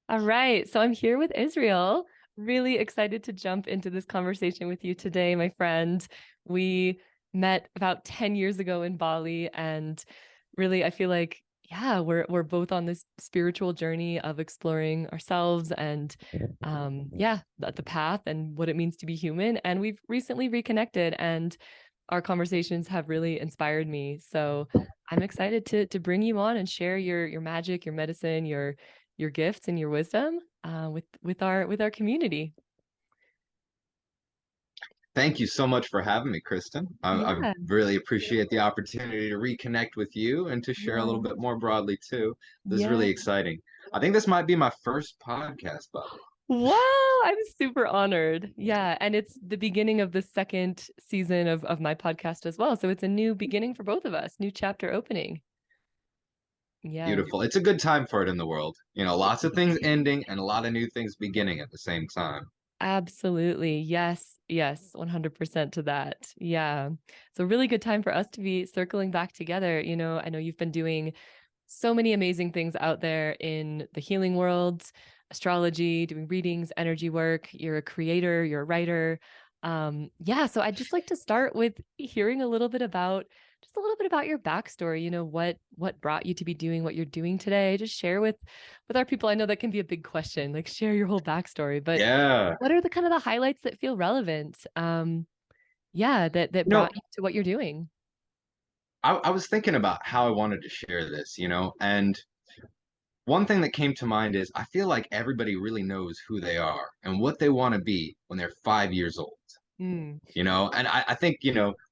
All right. So I'm here with Israel. Really excited to jump into this conversation with you today, my friend. We met about 10 years ago in Bali, and really I feel like yeah, we're both on this spiritual journey of exploring ourselves and yeah, the path and what it means to be human. And we've recently reconnected and our conversations have really inspired me. So I'm excited to bring you on and share your magic, your medicine, your gifts and your wisdom with our community. Thank you so much for having me, Kristen. I Yeah, really appreciate the opportunity to reconnect with you and to share a little yeah, bit more broadly too. This is yeah. really exciting. I think this might be my first podcast, Bobby. Wow, I'm super honored. Yeah, and it's the beginning of the second season of my podcast as well. So it's a new beginning for both of us, new chapter opening. Yeah. Beautiful. It's a good time for it in the world. Lots of things ending and a lot of new things beginning at the same time. Absolutely. Yes. Yes. 100% to that. Yeah. So really good time for us to be circling back together. I know you've been doing so many amazing things out there in the healing world, astrology, doing readings, energy work. You're a creator, you're a writer. Yeah, so I'd just like to start with hearing a little bit about your backstory, what brought you to be doing what you're doing today. Just share with our people. I know that can be a big question, like share your whole backstory, but Yeah. what are the kind of the highlights that feel relevant? Yeah, that You know, brought you to what you're doing. I was thinking about how I wanted to share this, and one thing that came to mind is I feel like everybody really knows who they are and what they want to be when they're 5 years old. Mm, And I think,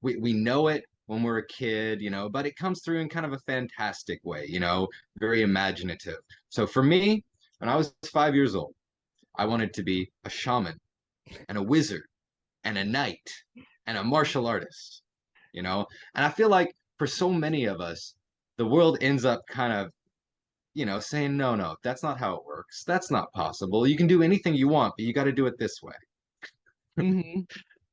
we know it when we're a kid, but it comes through in kind of a fantastic way, very imaginative. So for me, when I was 5 years old, I wanted to be a shaman and a wizard and a knight and a martial artist, and I feel like for so many of us, the world ends up kind of saying, no, no, that's not how it works. That's not possible. You can do anything you want, but you got to do it this way. hmm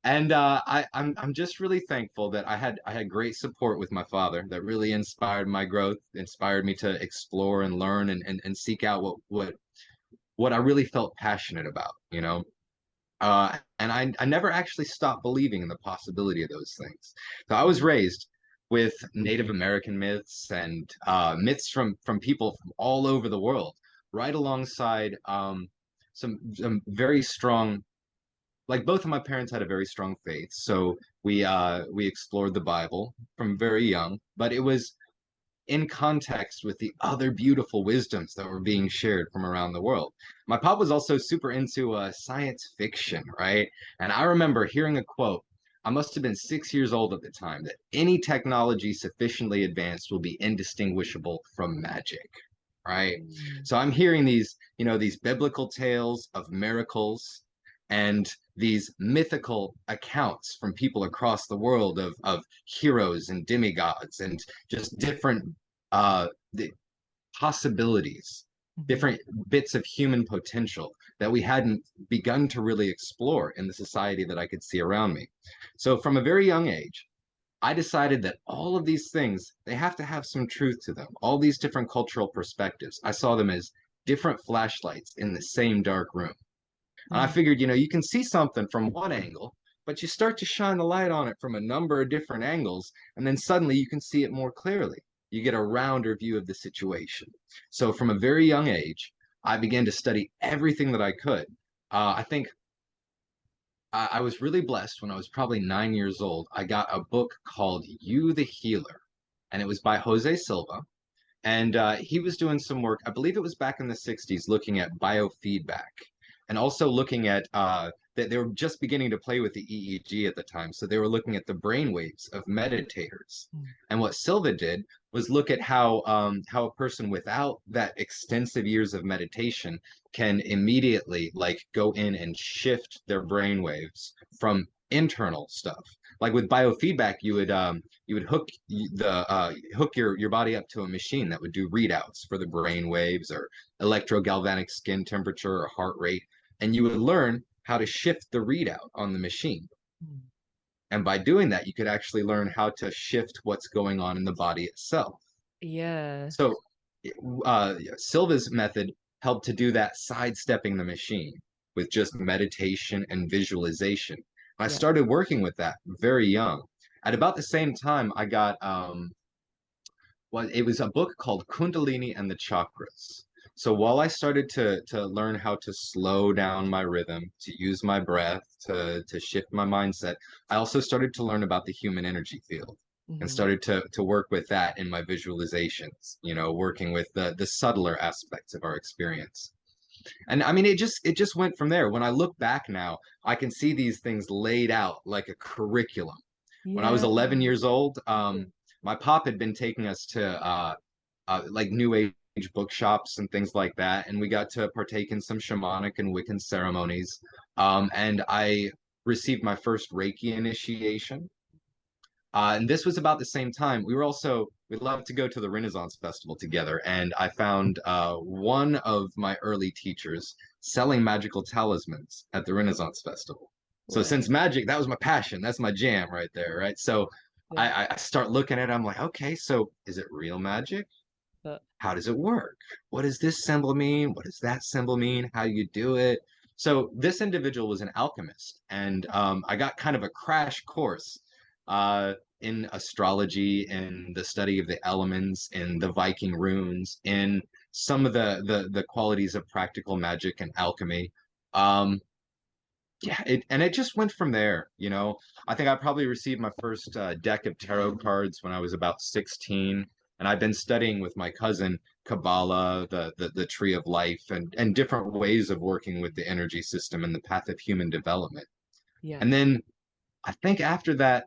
And I'm just really thankful that I had great support with my father that really inspired my growth, inspired me to explore and learn and seek out what I really felt passionate about. And I never actually stopped believing in the possibility of those things. So I was raised with Native American myths and myths from people from all over the world, right alongside some very strong, like both of my parents had a very strong faith, so we explored the Bible from very young, but it was in context with the other beautiful wisdoms that were being shared from around the world. My pop was also super into science fiction, right? And I remember hearing a quote. I must have been 6 years old at the time that any technology sufficiently advanced will be indistinguishable from magic, right? So I'm hearing these biblical tales of miracles and these mythical accounts from people across the world of heroes and demigods and just different the possibilities, hmm different bits of human potential that we hadn't begun to really explore in the society that I could see around me. So from a very young age, I decided that all of these things, they have to have some truth to them. All these different cultural perspectives, I saw them as different flashlights in the same dark room. And I figured, you can see something from one angle, but you start to shine the light on it from a number of different angles, and then suddenly you can see it more clearly. You get a rounder view of the situation. So from a very young age, I began to study everything that I could. I think I was really blessed when I was probably 9 years old. I got a book called You the Healer, and it was by Jose Silva. And he was doing some work, I believe it was back in the 60s, looking at biofeedback and also looking at that they were just beginning to play with the EEG at the time. So they were looking at the brain waves of meditators. And what Silva did was look at how a person without that extensive years of meditation can immediately like go in and shift their brain waves from internal stuff. Like with biofeedback, you would hook your body up to a machine that would do readouts for the brain waves or electrogalvanic skin temperature or heart rate, and you would learn how to shift the readout on the machine. And by doing that, you could actually learn how to shift what's going on in the body itself. Yeah. So Silva's method helped to do that sidestepping the machine with just meditation and visualization. I Yeah. started working with that very young. At about the same time, I got well, it was a book called Kundalini and the Chakras. So while I started to learn how to slow down my rhythm, to use my breath, to shift my mindset, I also started to learn about the human energy field and Hmm. started to work with that in my visualizations, working with the subtler aspects of our experience. And I mean, it just went from there. When I look back now, I can see these things laid out like a curriculum. When I was Yeah. 11 years old, my pop had been taking us to like new age bookshops and things like that, and we got to partake in some shamanic and Wiccan ceremonies. And I received my first Reiki initiation. And this was about the same time. We loved to go to the Renaissance Festival together, and I found one of my early teachers selling magical talismans at the Renaissance Festival. So Wow. since magic, that was my passion, that's my jam right there, right? So Yeah. I start looking at it, I'm like, okay, so is it real magic? Uh, How does it work? What does this symbol mean? What does that symbol mean? How do you do it? So this individual was an alchemist, and I got kind of a crash course in astrology, in the study of the elements, in the Viking runes, in some of the qualities of practical magic and alchemy. Um, yeah, and it just went from there. I think I probably received my first deck of tarot cards when I was about 16, and I've been studying with my cousin Kabbalah, the tree of life, and different ways of working with the energy system and the path of human development. yeah. And then I think after that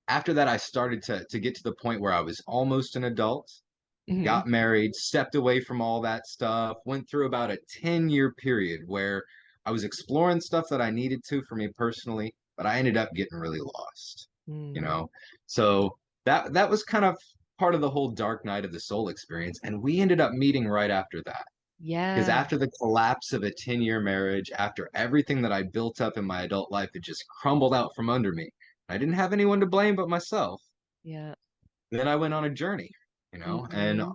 I started to get to the point where I was almost an adult, Hmm. got married, stepped away from all that stuff, went through about a 10-year period where I was exploring stuff that I needed to for me personally, but I ended up getting really lost, you Mm. know? So that was kind of part of the whole dark night of the soul experience. And we ended up meeting right after that. Because Yeah. after the collapse of a 10-year marriage, after everything that I built up in my adult life, it just crumbled out from under me. I didn't have anyone to blame but myself. Yeah. Then I went on a journey, and Hmm.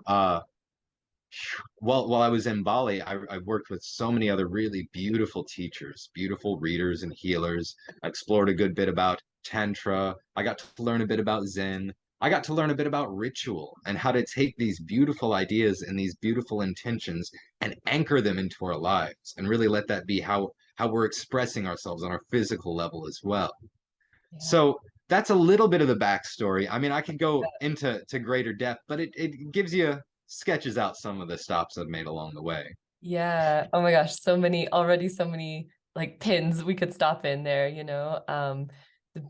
while I was in Bali, I worked with so many other really beautiful teachers, beautiful readers and healers. I explored a good bit about Tantra. I got to learn a bit about Zen. I got to learn a bit about ritual and how to take these beautiful ideas and these beautiful intentions and anchor them into our lives and really let that be how we're expressing ourselves on our physical level as well. Yeah. So that's a little bit of the backstory. I mean, I could go into greater depth, but it gives you sketches out some of the stops I've made along the way. Yeah. Oh my gosh, so many like pins we could stop in there, the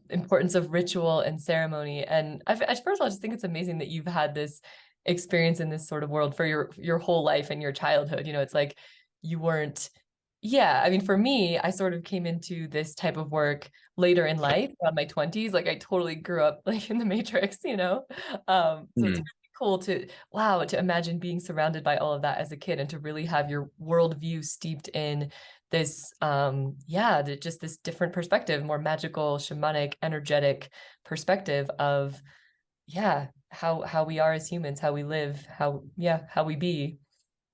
importance of ritual and ceremony. And first of all, I just think it's amazing that you've had this experience in this sort of world for your whole life and your childhood. It's like you weren't, yeah, I mean, for me, I sort of came into this type of work later in life, around my 20s. Like I totally grew up like in the Matrix. So it's Hmm. really cool to wow, to imagine being surrounded by all of that as a kid and to really have your worldview steeped in this yeah, just this different perspective, more magical, shamanic, energetic perspective of yeah, how we are as humans, how we live, how we be.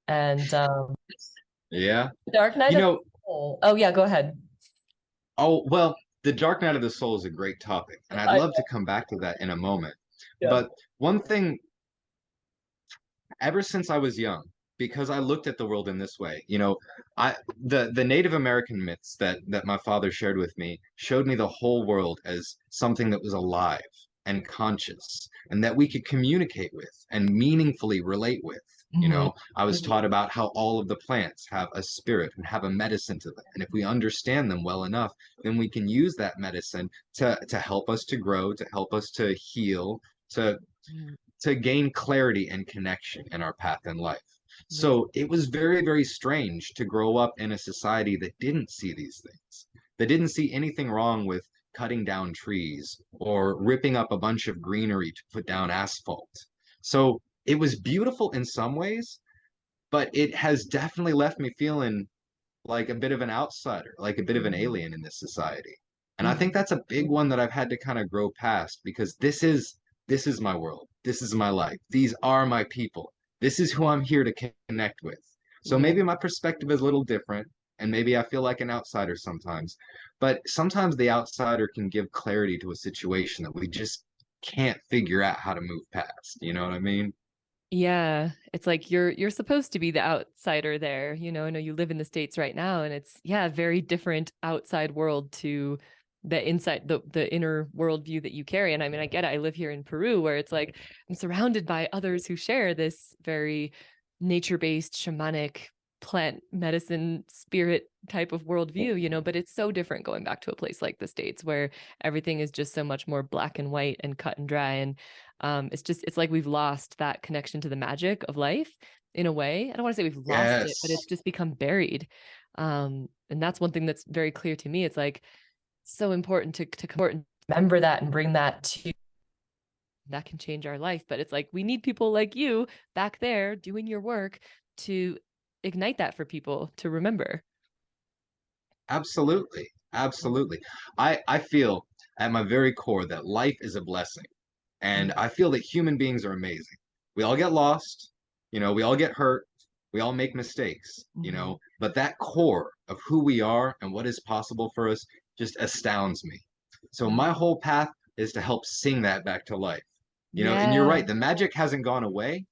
And Yeah. Dark Knight You of the know, Soul. Oh yeah, go ahead. oh, well, the Dark Night of the Soul is a great topic, and I'd I love to come back to that in a moment. yeah. But one thing, ever since I was young, because I looked at the world in this way, the Native American myths that my father shared with me showed me the whole world as something that was alive and conscious and that we could communicate with and meaningfully relate with. Mhm. I was Mhm. taught about how all of the plants have a spirit and have a medicine to them. And if we understand them well enough, then we can use that medicine to help us to grow, to help us to heal, to Mhm. to gain clarity and connection in our path in life. Yeah. So it was very, very strange to grow up in a society that didn't see these things, that didn't see anything wrong with cutting down trees or ripping up a bunch of greenery to put down asphalt. So it was beautiful in some ways, but it has definitely left me feeling like a bit of an outsider, like a bit of an Mhm. alien in this society. And I think Mhm. that's a big one that I've had to kind of grow past because this is my world. This is my life. These are my people. This is who I'm here to connect with. So Yeah. maybe my perspective is a little different, and maybe I feel like an outsider sometimes. But sometimes the outsider can give clarity to a situation that we just can't figure out how to move past. You know what I mean? Yeah, it's like you're supposed to be the outsider there. I know you live in the States right now, and it's yeah, a very different outside world to the inside the inner worldview that you carry. And I mean, I get it. I live here in Peru where it's like I'm surrounded by others who share this very nature-based, shamanic plant medicine spirit type of worldview, but it's so different going back to a place like the States where everything is just so much more black and white and cut and dry. And it's like we've lost that connection to the magic of life in a way. I don't want to say we've lost it, but Yes, it's just become buried. And that's one thing that's very clear to me. It's like so important to remember that and bring that to that can change our life. But it's like we need people like you back there doing your work to ignite that for people to remember. absolutely. Absolutely. I feel at my very core that life is a blessing. And Mm-hmm. I feel that human beings are amazing. We all get lost, we all get hurt, we all make mistakes, Mm-hmm. but that core of who we are and what is possible for us just astounds me. So my Mm-hmm. whole path is to help sing that back to life. And you're Yeah. right, the magic hasn't gone away,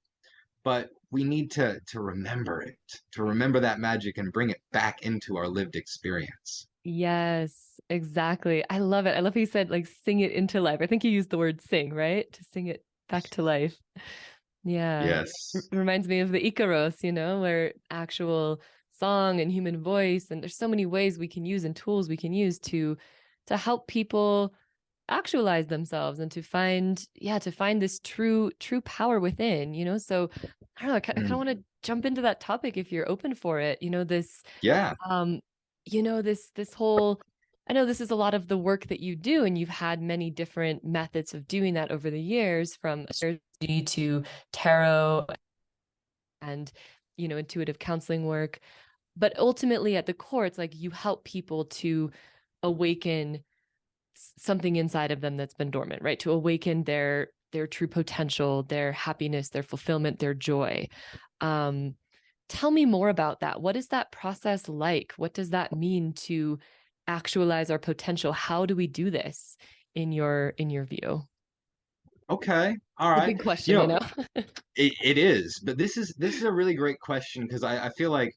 but we need to remember it, to remember that magic and bring it back into our lived experience. Yes, exactly. I love it. I love how you said like sing it into life. I think you used the word sing, right? To sing it back to life. Yeah. Yes. Reminds me of the Icaros, where actual song and human voice, and there's so many ways we can use and tools we can use to help people actualize themselves and to find this true power within, So I don't know, I kind of Mm. want to jump into that topic if you're open for it. Yeah. Um, this whole I know this is a lot of the work that you do, and you've had many different methods of doing that over the years, from astrology to tarot and intuitive counseling work. But ultimately at the core, it's like you help people to awaken something inside of them that's been dormant, right? To awaken their true potential, their happiness, their fulfillment, their joy. Um, Tell me more about that. What is that process like? What does that mean to actualize our potential? How do we do this in your view? Okay. All The right. big You question, know, it is, but this is a really great question because I feel like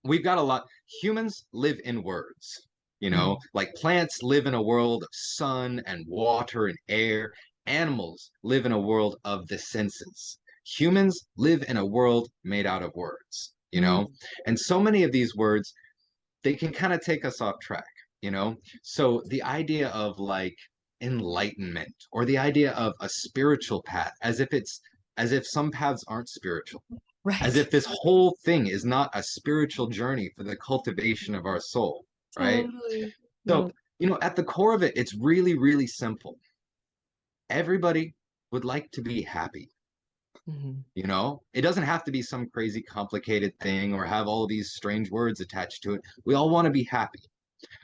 we've got a lot. Humans live in words, Mhm. like plants live in a world of sun and water and air. Animals live in a world of the senses. Humans live in a world made out of words. Mm. And so many of these words, they can kind of take us off track. So the idea of like enlightenment or the idea of a spiritual path, as if some paths aren't spiritual, as Right. if this whole thing is not a spiritual journey for the cultivation of our soul, right? Totally. So, Yeah. at the core of it, it's really, really simple. Everybody would like to be happy. Mhm. It doesn't have to be some crazy complicated thing or have all these strange words attached to it. We all want to be happy.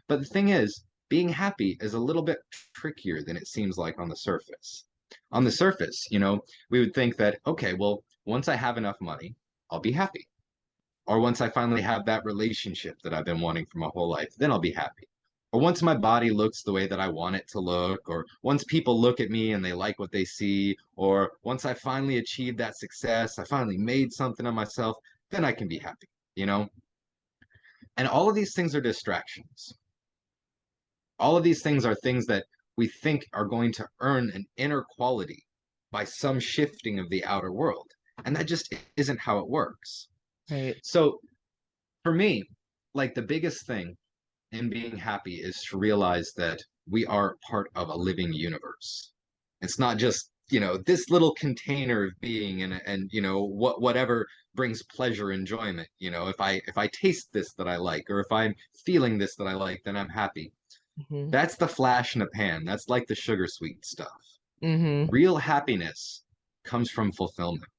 But the thing is, being happy is a little bit trickier than it seems like on the surface. On the surface, we would think that, okay, well, once I have enough money, I'll be happy. Or once I finally have that relationship that I've been wanting for my whole life, then I'll be happy. Or once my body looks the way that I want it to look, or once people look at me and they like what they see, or once I finally achieved that success, I finally made something of myself, then I can be happy. And all of these things are distractions. All of these things are things that we think are going to earn an inner quality by some shifting of the outer world. And that just isn't how it works. Right. So for me, like the biggest thing in being happy is to realize that we are part of a living universe. It's not just, this little container of being and whatever brings pleasure, enjoyment. If I taste this that I like, or if I'm feeling this that I like, then I'm happy. Mhm. That's the flash in a pan. That's like the sugar sweet stuff. Mhm. Real happiness comes from fulfillment.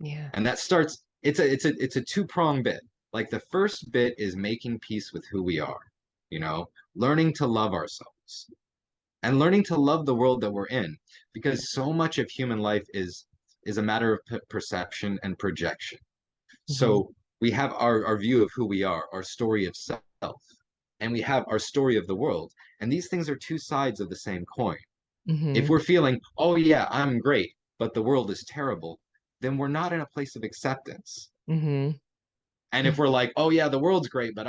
Yeah. And that starts it's a two-pronged bit. Like the first bit is making peace with who we are, you know, learning to love ourselves and learning to love the world that we're in because so much of human life is a matter of perception and projection. Mm-hmm. So we have our view of who we are, our story of self, and we have our story of the world. And these things are two sides of the same coin. If Mm-hmm. we're feeling, oh yeah, I'm great, but the world is terrible, then we're not in a place of acceptance. Mm-hmm. And if we're like, oh yeah, the world's great, but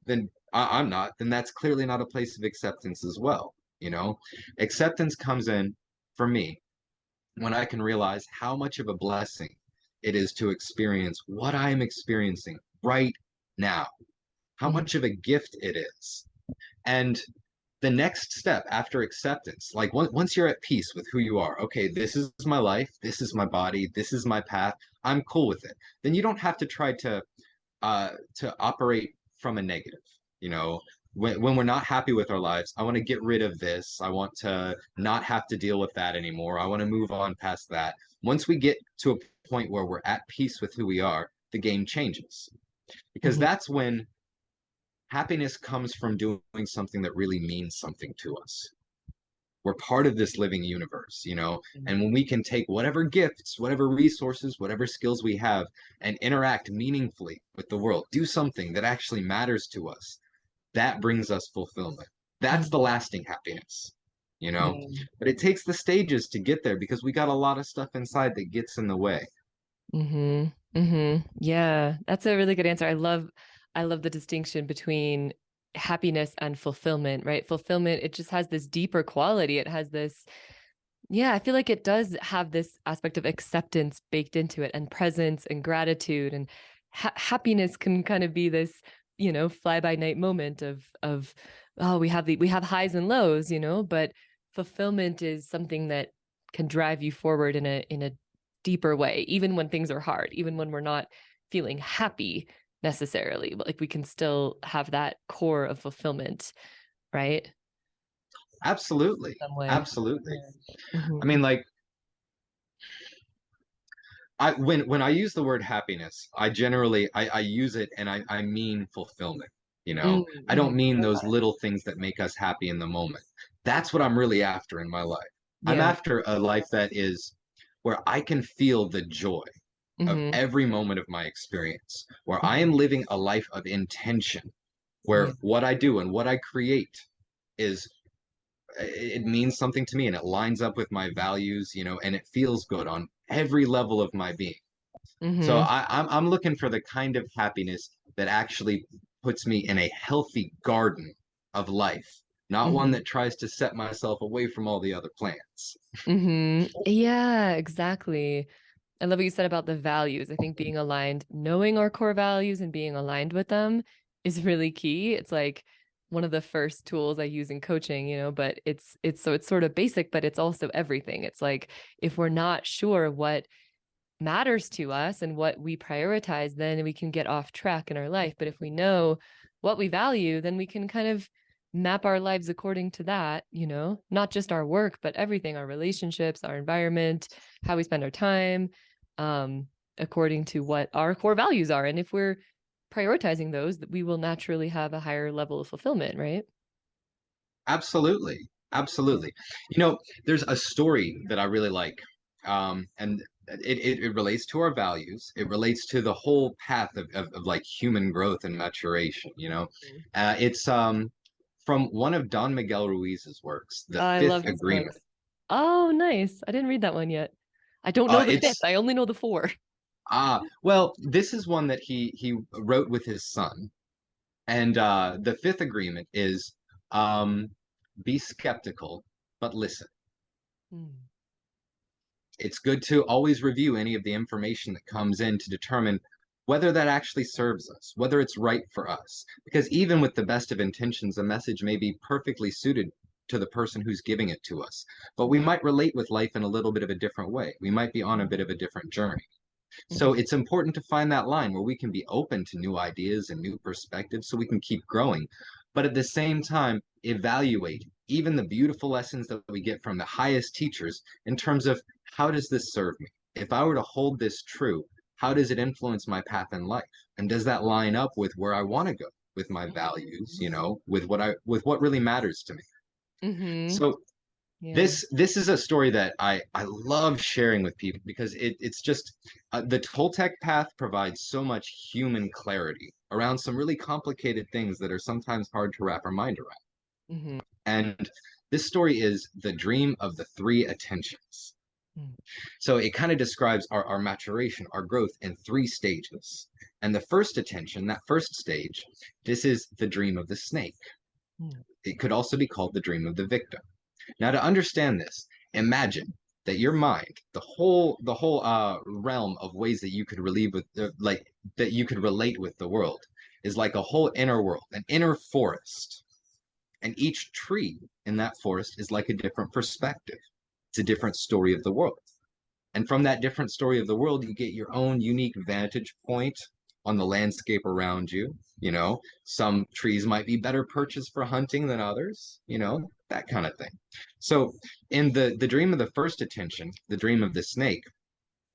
then I'm not, then that's clearly not a place of acceptance as well. You know, acceptance comes in for me when I can realize how much of a blessing it is to experience what I am experiencing right now, how Mm-hmm. much of a gift it is. And the next step after acceptance, like once you're at peace with who you are, okay, this is my life, this is my body, this is my path, I'm cool with it. Then you don't have to try to operate from a negative. You know, when we're not happy with our lives, I want to get rid of this. I want to not have to deal with that anymore. I want to move on past that. Once we get to a point where we're at peace with who we are, the game changes because Mm-hmm. that's when happiness comes from doing something that really means something to us. We're part of this living universe, and when we can take whatever gifts, whatever resources, whatever skills we have and interact meaningfully with the world, do something that actually matters to us, that brings us fulfillment. That's the Mm-hmm. lasting happiness, you know? Yeah. But it takes the stages to get there because we got a lot of stuff inside that gets in the way. Mm-hmm. Mm-hmm. Yeah, that's a really good answer. I love the distinction between happiness and fulfillment, right? Fulfillment, it just has this deeper quality. It has this, yeah, I feel like it does have this aspect of acceptance baked into it and presence and gratitude and happiness can kind of be this, fly by night moment of oh, we have highs and lows, but fulfillment is something that can drive you forward in a deeper way, even when things are hard, even when we're not feeling happy necessarily, but like we can still have that core of fulfillment, right? Absolutely. Some way. Absolutely. Yeah. I Mm-hmm. mean, like, when I use the word happiness, I generally I use it and I mean fulfillment. I Mm-hmm. don't mean those little things that make us happy in the moment. That's what I'm really after in my life. I'm Yeah. after a life that is where I can feel the joy of Mm-hmm. every moment of my experience, where I am Mm-hmm. living a life of intention, Yeah. where what I do and what I create is it means something to me and it lines up with my values, and it feels good on every level of my being. So Mm-hmm. I'm looking for the kind of happiness that actually puts me in a healthy garden of life, not one Mm-hmm. that tries to set myself away from all the other plants. Mm-hmm. Yeah, exactly. I love what you said about the values. I think being aligned, knowing our core values and being aligned with them is really key. It's like one of the first tools I use in coaching, but it's sort of basic, but it's also everything. It's like if we're not sure what matters to us and what we prioritize, then we can get off track in our life. But if we know what we value, then we can kind of map our lives according to that, not just our work, but everything, our relationships, our environment, how we spend our time, um, according to what our core values are. And if we're prioritizing those, we will naturally have a higher level of fulfillment, right? Absolutely. Absolutely. There's a story that I really like. And it relates to our values. It relates to the whole path of like human growth and maturation. It's from one of Don Miguel Ruiz's works, The I Fifth love his Agreement. books. Oh, nice. I didn't read that one yet. I don't know the fifth. It's I only know the four. well, this is one that he wrote with his son. And the fifth agreement is be skeptical, but listen. Mm. It's good to always review any of the information that comes in to determine whether that actually serves us, whether it's right for us. Because even with the best of intentions, a message may be perfectly suited to the person who's giving it to us. But we might relate with life in a little bit of a different way. We might be on a bit of a different journey. So Mhm. it's important to find that line where we can be open to new ideas and new perspectives so we can keep growing. But at the same time, evaluate even the beautiful lessons that we get from the highest teachers in terms of how does this serve me? If I were to hold this true, how does it influence my path in life? And does that line up with where I want to go, with my values, with what really matters to me? Mhm. So Yeah. This is a story that I love sharing with people because it's just the Toltec path provides so much human clarity around some really complicated things that are sometimes hard to wrap our mind around. Hmm. And this story is the dream of the three attentions. So it kind of describes our maturation, our growth in three stages. And the first attention, that first stage, this is the dream of the snake. Mm-hmm. It could also be called the dream of the victim. Now, to understand this, imagine that your mind, the whole realm of ways that you could relieve with, like that you could relate with the world, is like a whole inner world, an inner forest, and each tree in that forest is like a different perspective. It's a different story of the world. And from that different story of the world, you get your own unique vantage point on the landscape around you. You know, some trees might be better perches for hunting than others, that kind of thing. So in the dream of the first attention, the dream of the snake,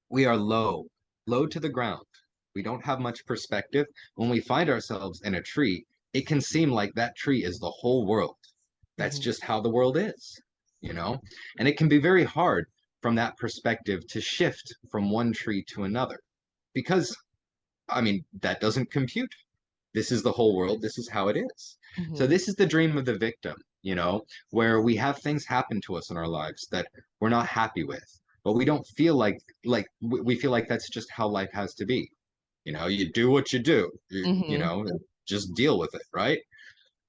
we are low to the ground. We don't have much perspective. When we find ourselves in a tree, it can seem like that tree is the whole world. That's Hmm. just how the world is, you know? And it can be very hard from that perspective to shift from one tree to another because, I mean, that doesn't compute. This is the whole world. This is how it is. So, Hmm. this is the dream of the victim, where we have things happen to us in our lives that we're not happy with, but we don't feel like we feel like that's just how life has to be. You do what you do, Hmm. just deal with it, right?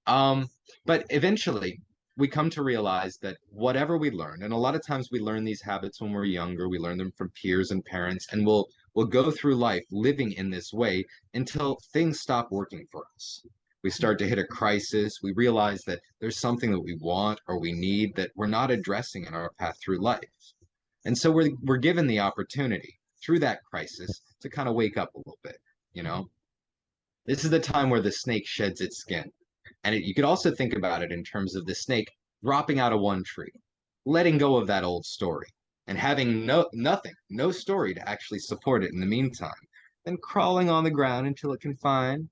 Um, but eventually we come to realize that whatever we learn, and a lot of times we learn these habits when we're younger, we learn them from peers and parents, and we'll go through life living in this way until things stop working for us. We start to hit a crisis. We realize that there's something that we want or we need that we're not addressing in our path through life. And so we're given the opportunity through that crisis to kind of wake up a little bit, you know? This is the time where the snake sheds its skin. And you could also think about it in terms of the snake dropping out of one tree, letting go of that old story, and having nothing, no story to actually support it in the meantime, then crawling on the ground until it can find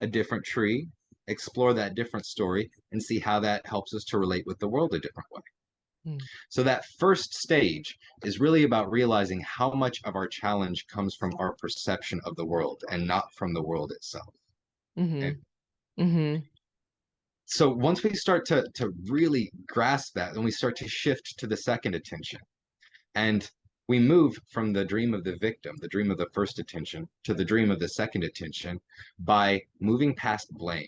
a different tree, explore that different story, and see how that helps us to relate with the world a different way. So that first stage is really about realizing how much of our challenge comes from our perception of the world and not from the world itself. Hmm. Okay? Hmm. So once we start to really grasp that, then we start to shift to the second attention. And we move from the dream of the victim, the dream of the first attention, to the dream of the second attention by moving past blame,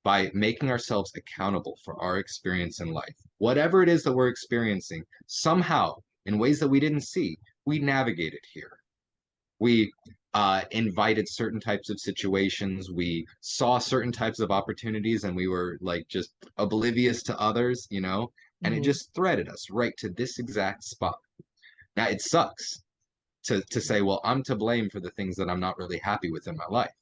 by making ourselves accountable for our experience in life. Whatever it is that we're experiencing, somehow, in ways that we didn't see, we navigated here. We invited certain types of situations. We saw certain types of opportunities and we were like just oblivious to others, and it Hmm. just threaded us right to this exact spot. Now, it sucks to say, well, I'm to blame for the things that I'm not really happy with in my life.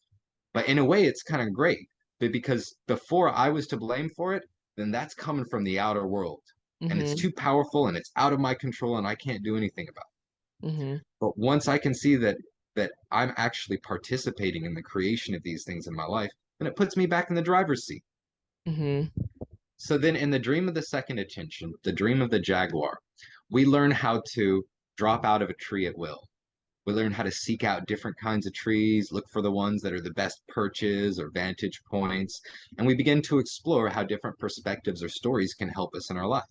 But in a way, it's kind of great. But because before I was to blame for it, then that's coming from the outer world. And it's Hmm. too powerful and it's out of my control and I can't do anything about it. Hmm. But once I can see that I'm actually participating in the creation of these things in my life, then it puts me back in the driver's seat. Hmm. So then in the dream of the second attention, the dream of the jaguar, we learn how to drop out of a tree at will. We learn how to seek out different kinds of trees, look for the ones that are the best perches or vantage points, and we begin to explore how different perspectives or stories can help us in our life,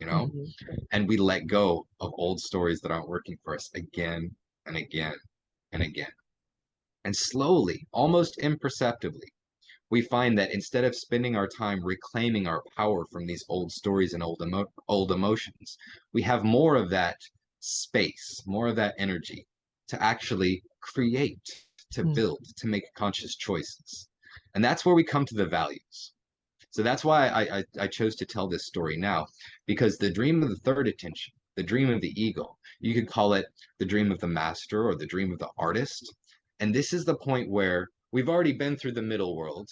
you know? Hmm. And we let go of old stories that aren't working for us again and again and again. And slowly, almost imperceptibly, we find that instead of spending our time reclaiming our power from these old stories and old emotions, we have more of that space, more of that energy to actually create, to build, to make conscious choices. And that's where we come to the values. So that's why I chose to tell this story now, because the dream of the third attention, the dream of the eagle, you could call it the dream of the master or the dream of the artist. And this is the point where we've already been through the middle world.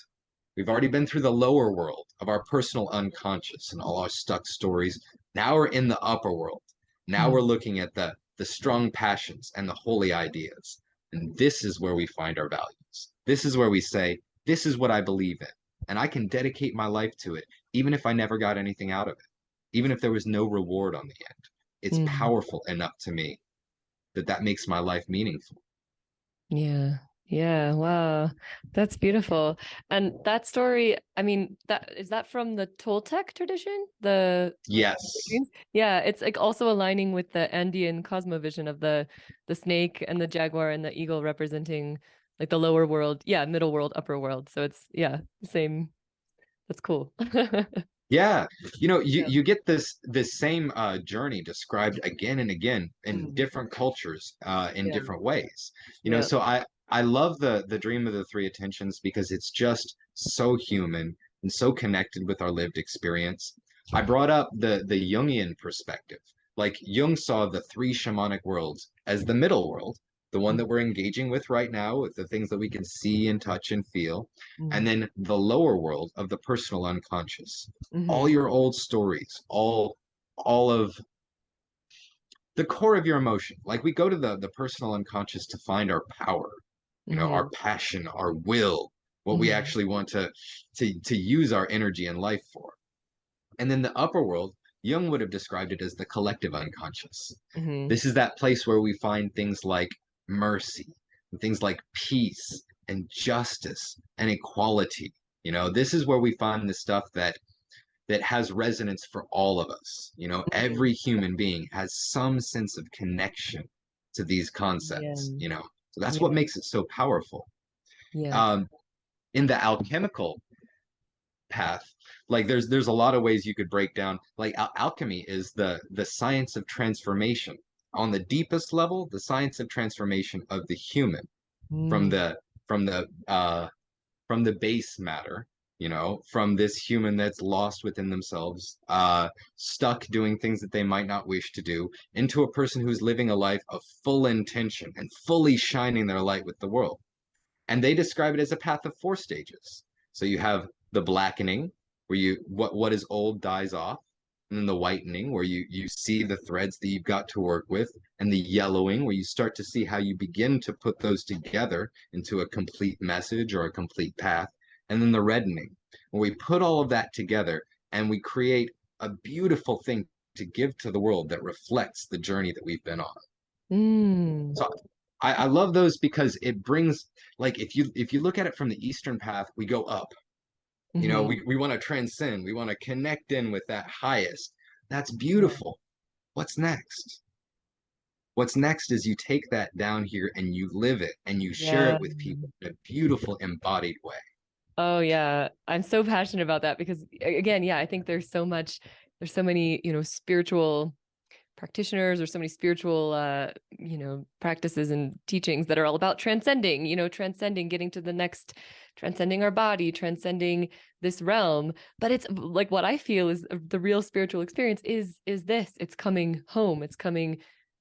We've already been through the lower world of our personal unconscious and all our stuck stories. Now we're in the upper world. Now we're Hmm. looking at the strong passions and the holy ideas. And this is where we find our values. This is where we say, this is what I believe in. And I can dedicate my life to it, even if I never got anything out of it. even if there was no reward on the end. It's Mm. powerful enough to me that that makes my life meaningful. Yeah. Yeah. Wow. That's beautiful. And that story, I mean, that is that from the Toltec tradition? The Yes. dreams? Yeah, it's like also aligning with the Andean cosmovision of the snake and the jaguar and the eagle representing like the lower world, yeah, middle world, upper world. So it's yeah, same. That's cool. Yeah, Yeah. you get this same journey described again and again in Mm. different cultures, in Yeah. different ways. Yeah. So I love the dream of the three attentions because it's just so human and so connected with our lived experience. I brought up the Jungian perspective. Like Jung saw the three shamanic worlds as the middle world, the one that Mm. we're engaging with right now, with the things that we can see and touch and feel, and Mm. then the lower world of the personal unconscious, all Hmm. your old stories, all of the core of your emotion. Like we go to the personal unconscious to find our power, our Hmm. passion, our will, what we Hmm. actually want to use our energy and life for. And then the upper world, Jung would have described it as the collective unconscious. Hmm. This is that place where we find things like mercy, and things like peace and justice and equality. This is where we find the stuff that has resonance for all of us. Hmm. Every human being has some sense of connection to these Yeah. concepts. So that's what Yeah. makes it so powerful. Yeah. Um, in the alchemical path, like there's a lot of ways you could break down. Like alchemy is the science of transformation. On the deepest level, the science of transformation of the human from Mm. the from the from the base matter, from this human that's lost within themselves, stuck doing things that they might not wish to do, into a person who's living a life of full intention and fully shining their light with the world. And they describe it as a path of four stages. So you have the blackening, where what is old dies off, and then the whitening, where you see the threads that you've got to work with, and the yellowing, where you start to see how you begin to put those together into a complete message or a complete path, and then the reddening, where we put all of that together and we create a beautiful thing to give to the world that reflects the journey that we've been on. Mm. So I love those because it brings, like, if you look at it from the Eastern path, we go up. Hmm. We want to transcend, we want to connect in with that highest. That's Yeah. beautiful. What's next? What's next is you take that down here and you live it and you share Yeah. it with people in a beautiful embodied way. Oh yeah. I'm so passionate about that because again, yeah, I think there's so many, spiritual practitioners or so many spiritual practices and teachings that are all about transcending, transcending, getting to the next, transcending our body, transcending this realm. But it's like what I feel is the real spiritual experience is this. It's coming home. It's coming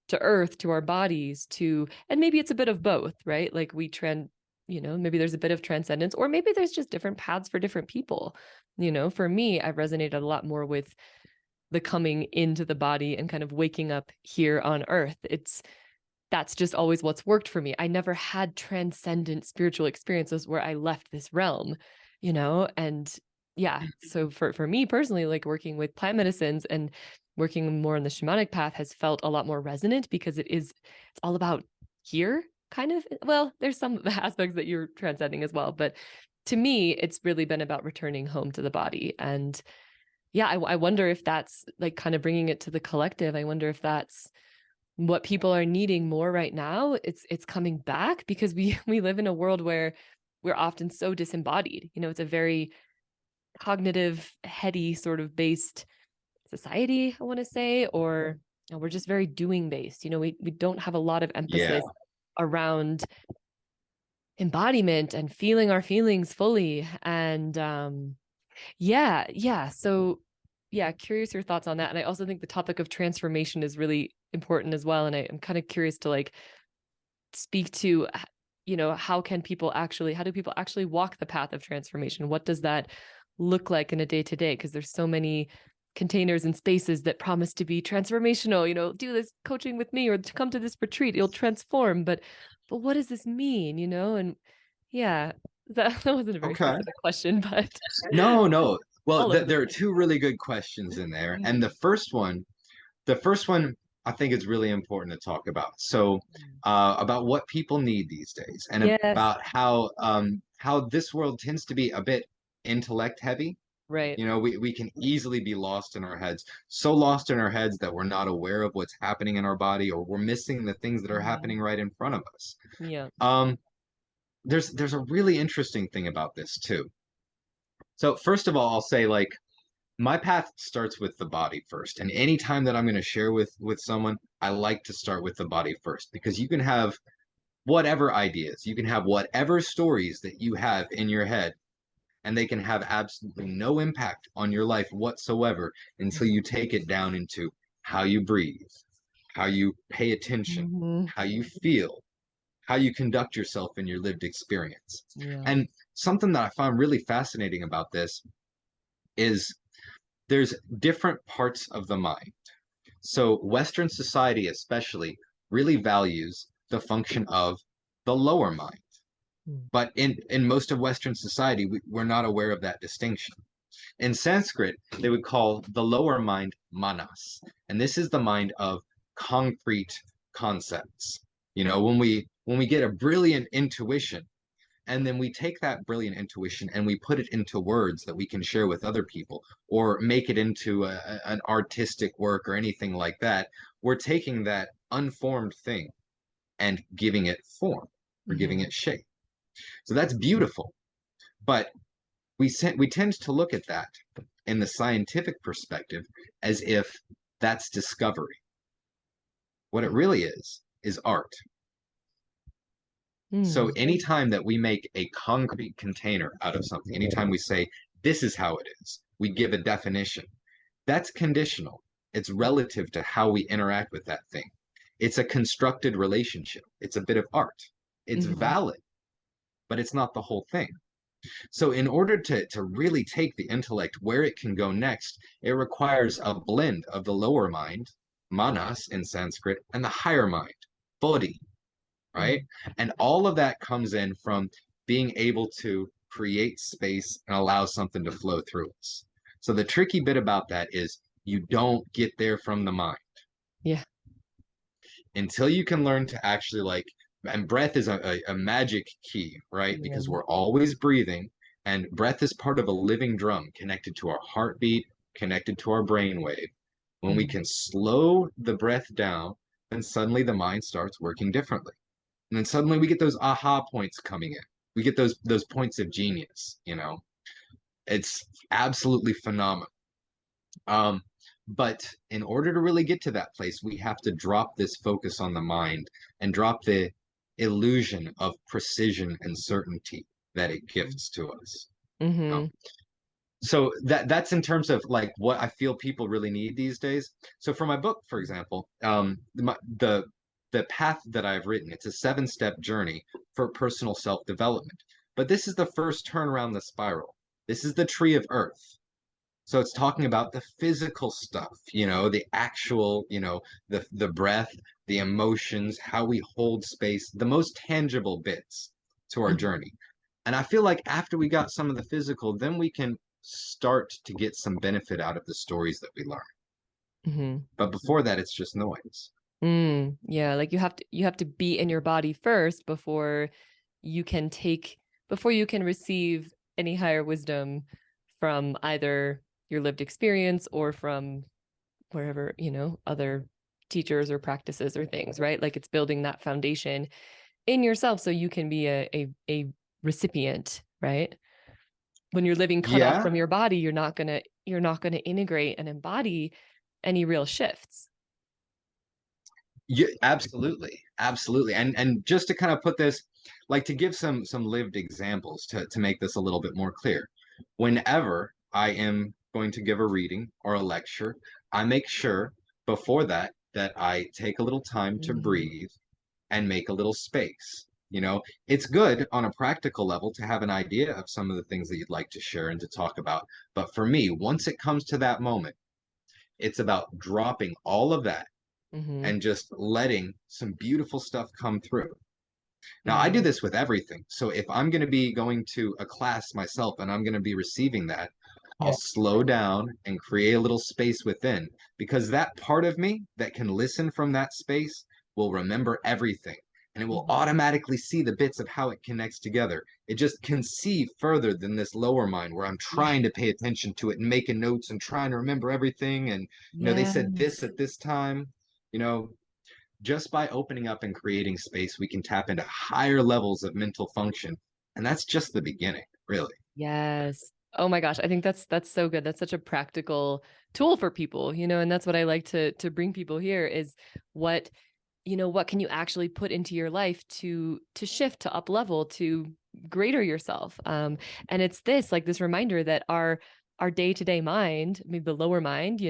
to earth, to our bodies, and maybe it's a bit of both, right? Like maybe there's a bit of transcendence, or maybe there's just different paths for different people. For me, I've resonated a lot more with the coming into the body and kind of waking up here on earth. That's just always what's worked for me. I never had transcendent spiritual experiences where I left this realm, and yeah. So for me personally, like working with plant medicines and working more on the shamanic path has felt a lot more resonant because it's all about here kind of. Well, there's some aspects that you're transcending as well, but to me, it's really been about returning home to the body. And yeah, I wonder if that's like kind of bringing it to the collective. I wonder if that's what people are needing more right now. It's coming back because we live in a world where we're often so disembodied. It's a very cognitive, heady sort of based society, I want to say, or we're just very doing based. We don't have a lot of Yeah. emphasis around embodiment and feeling our feelings fully. And yeah, yeah. So, yeah, curious your thoughts on that. And I also think the topic of transformation is really important as well. And I'm kind of curious to like speak to, how do people actually walk the path of transformation? What does that look like in a day to day? Because there's so many containers and spaces that promise to be transformational, do this coaching with me or to come to this retreat, you'll transform. But what does this mean? And yeah, that wasn't a very Okay. specific question, but No, no. Well, all over the there are place. two really good questions in there, and Mm. the first one I think is really important to talk about. So, about what people need these days, and Yes. about how this world tends to be a bit intellect heavy. Right. You know, we can easily be lost in our heads, so lost in our heads that we're not aware of what's happening in our body, or we're missing the things that are Mhm. happening right in front of us. Yeah. Um, there's a really interesting thing about this too. So first of all, I'll say like my path starts with the body first. And anytime that I'm going to share with someone, I like to start with the body first because you can have whatever ideas, you can have whatever stories that you have in your head, and they can have absolutely no impact on your life whatsoever until you take it down into how you breathe, how you pay attention, Mhm. how you feel, how you conduct yourself in your lived experience. Yeah. And something that I find really fascinating about this is there's different parts of the mind. So Western society especially really values the function of the lower mind. Mm. But in most of Western society, we're not aware of that distinction. In Sanskrit, they would call the lower mind manas. And this is the mind of concrete concepts. You know, when we get a brilliant intuition, and then we take that brilliant intuition and we put it into words that we can share with other people or make it into an artistic work or anything like that, we're taking that unformed thing and giving it form. We're giving Mhm. it shape. So that's beautiful. But we tend to look at that in the scientific perspective as if that's discovery. What it really is art. So Mm. anytime that we make a concrete container out of something, anytime we say, this is how it is, we give a definition, that's conditional. It's relative to how we interact with that thing. It's a constructed relationship. It's a bit of art. It's Mhm. valid, but it's not the whole thing. So in order to really take the intellect where it can go next, it requires a blend of the lower mind, manas in Sanskrit, and the higher mind, bodhi, right? Mhm. And all of that comes in from being able to create space and allow something to flow through us. So the tricky bit about that is you don't get there from the mind Yeah. until you can learn to actually like, and breath is a magic key, right? Because Yeah. we're always breathing, and breath is part of a living drum connected to our heartbeat, connected to our brainwave. When we Mhm. can slow the breath down, then suddenly the mind starts working differently. And then suddenly we get those aha points coming in. We get those points of genius, you know. It's absolutely phenomenal. Um, but in order to really get to that place, we have to drop this focus on the mind and drop the illusion of precision and certainty that it gifts to us. You know? Mhm. So that's in terms of like what I feel people really need these days. So for my book, for example, the path that I've written, it's a 7-step journey for personal self-development. But this is the first turn around the spiral. This is the tree of earth. So it's talking about the physical stuff, you know, the actual, you know, the breath, the emotions, how we hold space, the most tangible bits to our Mhm. journey. And I feel like after we got some of the physical, then we can start to get some benefit out of the stories that we learn. Mhm. But before that, it's just noise. Mm. Yeah, like you have to be in your body first you can take before you can receive any higher wisdom from either your lived experience or from wherever, other teachers or practices or things, right? Like it's building that foundation in yourself so you can be a recipient, right? When you're living cut off Yeah, from your body, you're not gonna integrate and embody any real shifts. yeah, absolutely, absolutely. And just to kind of put this, like to give some lived examples to make this a little bit more clear. Whenever I am going to give a reading or a lecture, I make sure before that I take a little time to Mhm. breathe and make a little space. You know, it's good on a practical level to have an idea of some of the things that you'd like to share and to talk about. But for me, once it comes to that moment, it's about dropping all of that Mhm. and just letting some beautiful stuff come through. Now, I do Mhm. this with everything. So if I'm going to be going to a class myself and I'm going to be receiving that, I'll Yeah. slow down and create a little space within, because that part of me that can listen from that space will remember everything, and it will Mhm. automatically see the bits of how it connects together. It just can see further than this lower mind where I'm Yeah. trying to pay attention to it and making notes and trying to remember everything. And, they said this Yes. at this time, you know, just by opening up and creating space, we can tap into higher levels of mental function. And that's just the beginning, really. Yes. Oh my gosh, I think that's so good. That's such a practical tool for people, and that's what I like to bring people here is what, what can you actually put into your life to shift, to up level, to greater yourself. And it's this like this reminder that our day-to-day mind, maybe the lower mind,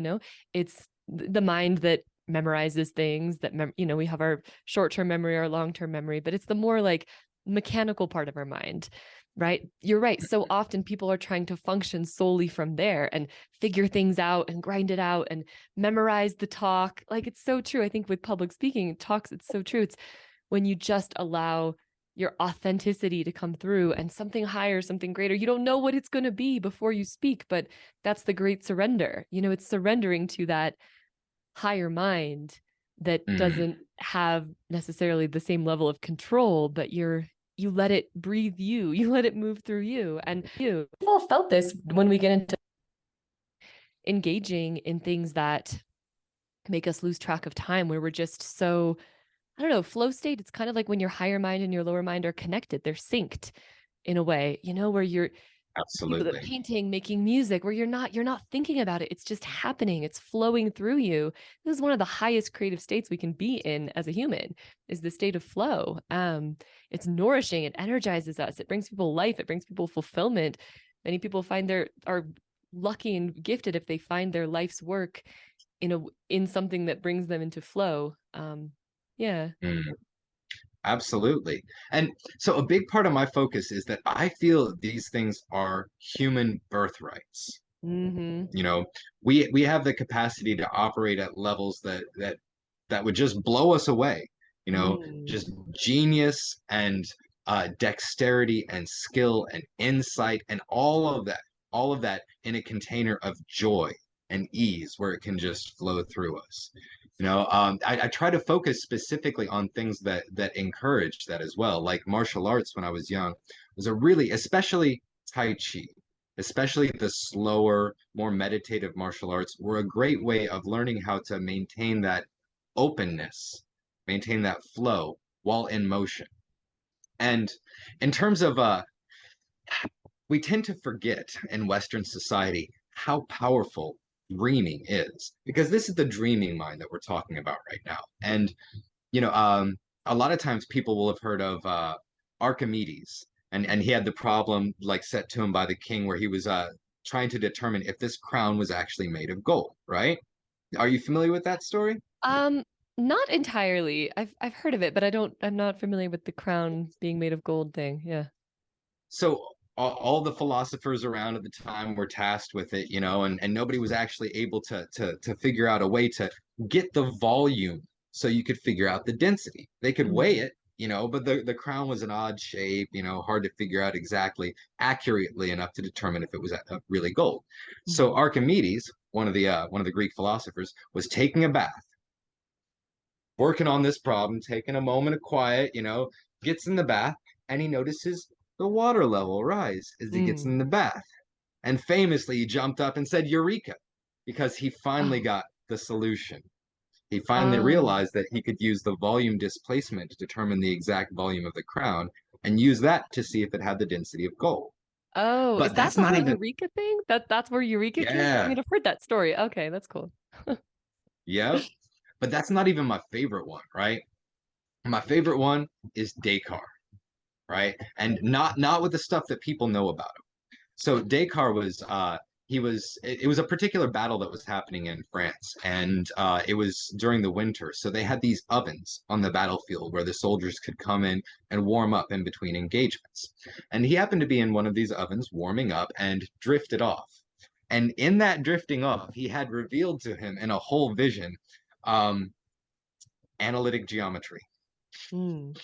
it's the mind that memorizes things that we have our short-term memory, our long-term memory, but it's the more like mechanical part of our mind, right? You're right. So often people are trying to function solely from there and figure things out and grind it out and memorize the talk. Like it's so true. I think with public speaking talks, it's so true. It's when you just allow your authenticity to come through and something higher, something greater. You don't know what it's going to be before you speak, but that's the great surrender. It's surrendering to that higher mind that Mm, doesn't have necessarily the same level of control, but you let it breathe you, you let it move through you. And we've all felt this when we get into engaging in things that make us lose track of time, where we're just so, I don't know, flow state. It's kind of like when your higher mind and your lower mind are connected, they're synced in a way, where you're people that absolutely. painting, making music, where you're not thinking about it. It's just happening. It's flowing through you. This is one of the highest creative states we can be in as a human, is the state of flow. It's nourishing, it energizes us, it brings people life, it brings people fulfillment. Many people are lucky and gifted if they find their life's work in something that brings them into flow. Yeah. Mm, absolutely. And so a big part of my focus is that I feel these things are human birthrights. Mm-hmm. You know, we have the capacity to operate at levels that would just blow us away. Mm. Just genius and dexterity and skill and insight and all of that in a container of joy and ease where it can just flow through us. I try to focus specifically on things that encourage that as well. Like martial arts when I was young was a really, especially Tai Chi, especially the slower, more meditative martial arts, were a great way of learning how to maintain that openness, maintain that flow while in motion. And in terms of we tend to forget in Western society how powerful dreaming is, because this is the dreaming mind that we're talking about right now. And you know, um, a lot of times people will have heard of Archimedes, and he had the problem like set to him by the king where he was trying to determine if this crown was actually made of gold, right? Are you familiar with that story? Um, Not entirely. I've heard of it, but I'm not familiar with the crown being made of gold thing. Yeah. So all the philosophers around at the time were tasked with it, and nobody was actually able to figure out a way to get the volume so you could figure out the density. They could weigh Mm. it, but the crown was an odd shape, hard to figure out exactly accurately enough to determine if it was really gold. So Mhm. Archimedes, one of the Greek philosophers, was taking a bath, working on this problem, taking a moment of quiet, gets in the bath, and he notices the water level rise as he gets Mm. in the bath. And famously, he jumped up and said, Eureka, because he finally Oh. got the solution. He finally Oh. realized that he could use the volume displacement to determine the exact volume of the crown and use that to see if it had the density of gold. Oh, is But that that's the not whole even, Eureka thing? That's where Eureka came from? I yeah, mean, I've heard that story. Okay, that's cool. yep. But that's not even my favorite one, right? My favorite one is Descartes, right? And not with the stuff that people know about him. So Descartes was it was a particular battle that was happening in France, and it was during the winter. So they had these ovens on the battlefield where the soldiers could come in and warm up in between engagements. And he happened to be in one of these ovens warming up and drifted off. And in that drifting off, he had revealed to him in a whole vision um, analytic geometry. Mm.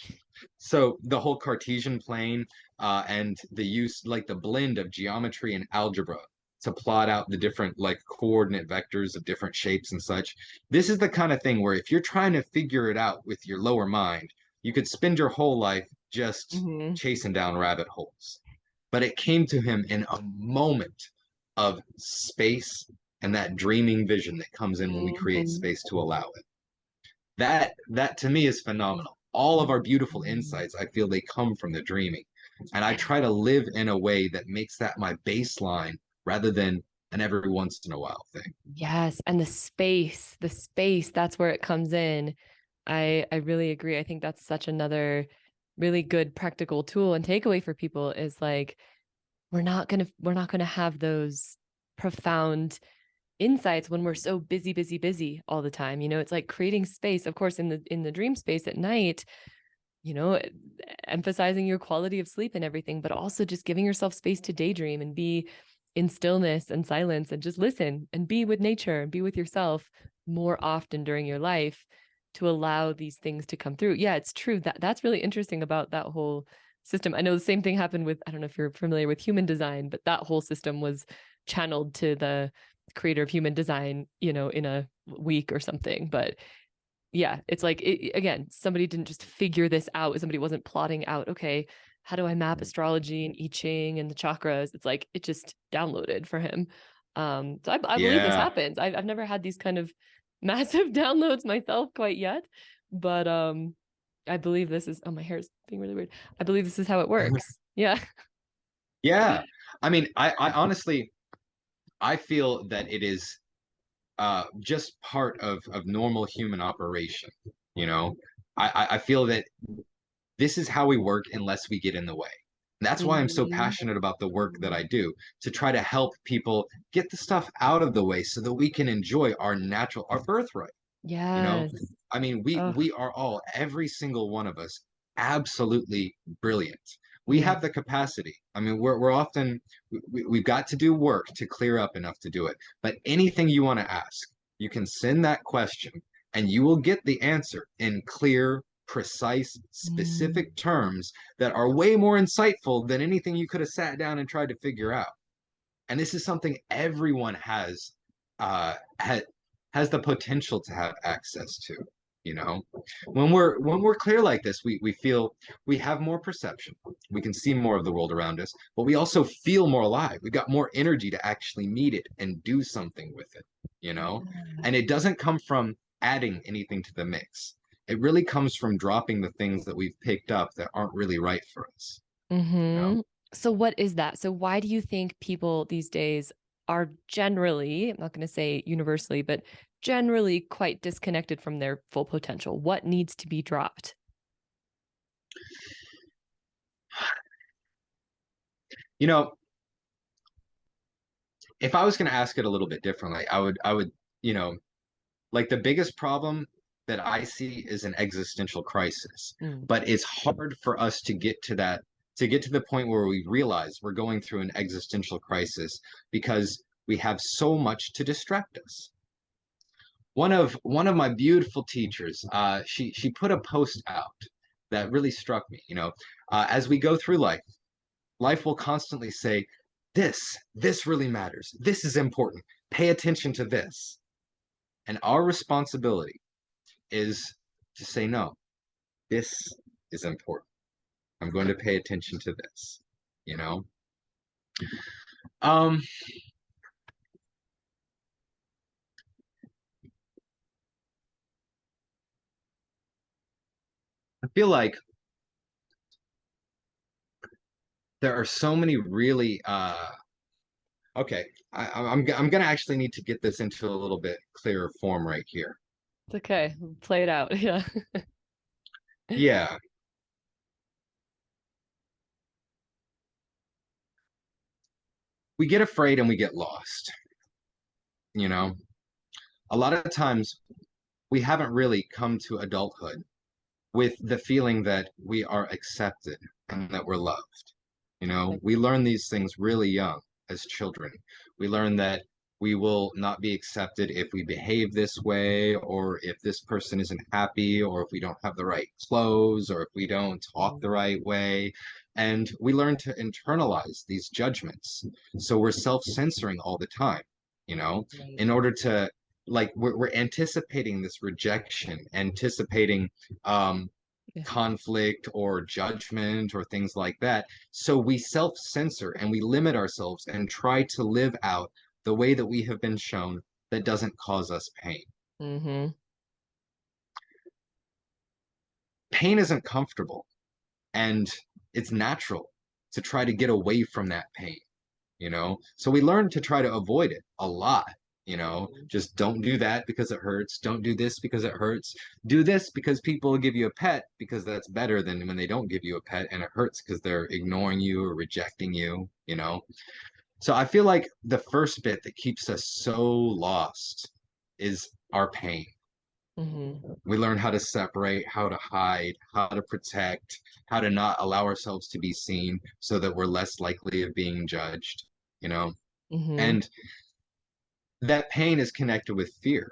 So the whole Cartesian plane and the use, like the blend of geometry and algebra to plot out the different like coordinate vectors of different shapes and such. This is the kind of thing where if you're trying to figure it out with your lower mind, you could spend your whole life just Hmm. chasing down rabbit holes. But it came to him in a moment of space and that dreaming vision that comes in when we create Hmm. space to allow it. That to me is phenomenal. All of our beautiful insights, I feel they come from the dreaming. And I try to live in a way that makes that my baseline rather than an every once in a while thing. Yes, and the space, that's where it comes in. I really agree. I think that's such another really good practical tool and takeaway for people is like we're not going to have those profound insights when we're so busy, busy, busy all the time. You know, it's like creating space, of course, in the dream space at night, you know, emphasizing your quality of sleep and everything, but also just giving yourself space to daydream and be in stillness and silence and just listen and be with nature and be with yourself more often during your life to allow these things to come through. Yeah, it's true that that's really interesting about that whole system. I know the same thing happened with, I don't know if you're familiar with human design, but that whole system was channeled to the creator of human design, you know, in a week or something. But yeah, it's like again, somebody didn't just figure this out. Somebody wasn't plotting out, okay, how do I map astrology and I Ching and the chakras? It's like it just downloaded for him. So I believe this Yeah. happens. I've never had these kind of massive downloads myself quite yet, but I believe this is. Oh, my hair is being really weird. I believe this is how it works. Yeah. Yeah. I mean, I honestly I feel that it is just part of normal human operation. You know, I feel that this is how we work unless we get in the way. And that's why I'm so Mhm. passionate about the work that I do to try to help people get the stuff out of the way so that we can enjoy our birthright. You know, Yes. I mean, Oh, we are all, every single one of us, absolutely brilliant. We yeah. have the capacity. I mean, we're often we've got to do work to clear up enough to do it. But anything you want to ask, you can send that question, and you will get the answer in clear, precise, Mm. specific terms that are way more insightful than anything you could have sat down and tried to figure out. And this is something everyone uh has has the potential to have access to. You know, when we're clear like this, we feel we have more perception, we can see more of the world around us, but we also feel more alive. We got more energy to actually meet it and do something with it, you know. Yeah. And it doesn't come from adding anything to the mix. It really comes from dropping the things that we've picked up that aren't really right for us, you know. Hmm. So what is that? So why do you think people these days are generally, I'm not going to say universally, but generally quite disconnected from their full potential? What needs to be dropped? You know, if I was going to ask it a little bit differently, I would, you know, like the biggest problem that I see is an existential crisis. Mm. But it's hard for us to get to to get to the point where we realize we're going through an existential crisis because we have so much to distract us. One of my beautiful teachers, she put a post out that really struck me. You know, as we go through life, life will constantly say, this really matters. This is important. Pay attention to this. And our responsibility is to say, no, this is important. I'm going to pay attention to this, you know? Um, I feel like there are so many really, okay, I'm gonna actually need to get this into a little bit clearer form right here. It's okay. Play it out. Yeah. Yeah, we get afraid and we get lost, you know? A lot of times we haven't really come to adulthood with the feeling that we are accepted and that we're loved. You know, we learn these things really young as children. We learn that We will not be accepted if we behave this way, or if this person isn't happy, or if we don't have the right clothes, or if we don't talk the right way. And we learn to internalize these judgments. So we're self-censoring all the time, you know, Right. in order to, like, we're anticipating this rejection, anticipating Yeah. conflict or judgment or things like that. So we self censor and we limit ourselves and try to live out the way that we have been shown that doesn't cause us pain. Mm-hmm. Pain isn't comfortable, and it's natural to try to get away from that pain, you know? So we learn to try to avoid it a lot. Just don't do that because it hurts. Don't do this because it hurts. Do this because people will give you a pet, because that's better than when they don't give you a pet and it hurts because they're ignoring you or rejecting you. So I feel like the first bit that keeps us so lost is our pain. Mm-hmm. We learn how to separate, how to hide, how to protect, how to not allow ourselves to be seen so that we're less likely of being judged, you know? Mm-hmm. And that pain is connected with fear.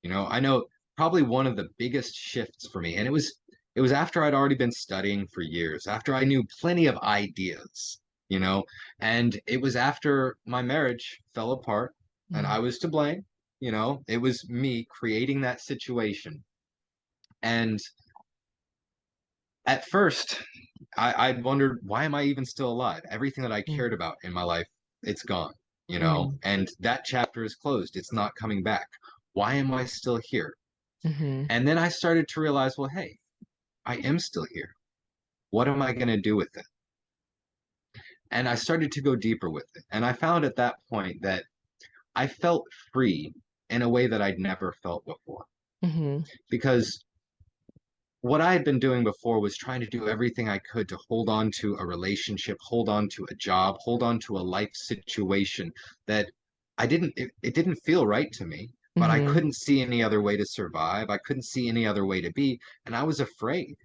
I know probably one of the biggest shifts for me, and it was after I'd already been studying for years, after I knew plenty of ideas, you know, and it was after my marriage fell apart and I was to blame. It was me creating that situation. And at first, I'd wondered, why am I even still alive? Everything that I cared about in my life, it's gone, Mm-hmm. and that chapter is closed. It's not coming back. Why am I still here? Mm-hmm. And then I started to realize, well, hey, I am still here. What am I going to do with it? And I started to go deeper with it. And I found at that point that I felt free in a way that I'd never felt before. Mm-hmm. Because what I had been doing before was trying to do everything I could to hold on to a relationship, hold on to a job, hold on to a life situation that it didn't feel right to me, but I Mm-hmm. couldn't see any other way to survive. I couldn't see any other way to be. And I was afraid.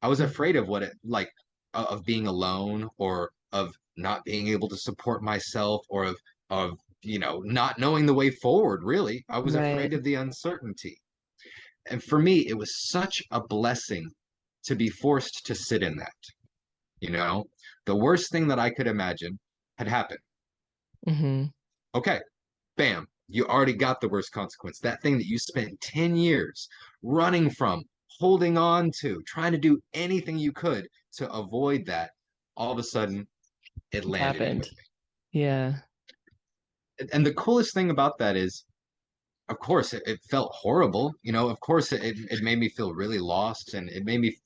I was afraid of what it like of being alone, or of not being able to support myself, or of not knowing the way forward, really. I was afraid Right. of the uncertainty. And for me, it was such a blessing to be forced to sit in that. You know, the worst thing that I could imagine had happened. Mm-hmm. Okay, bam, you already got the worst consequence. That thing that you spent 10 years running from, holding on to, trying to do anything you could to avoid that, all of a sudden it It's landed with happened. Yeah. me. And the coolest thing about that is, of course, it felt horrible. Of course, it made me feel really lost, and it made me,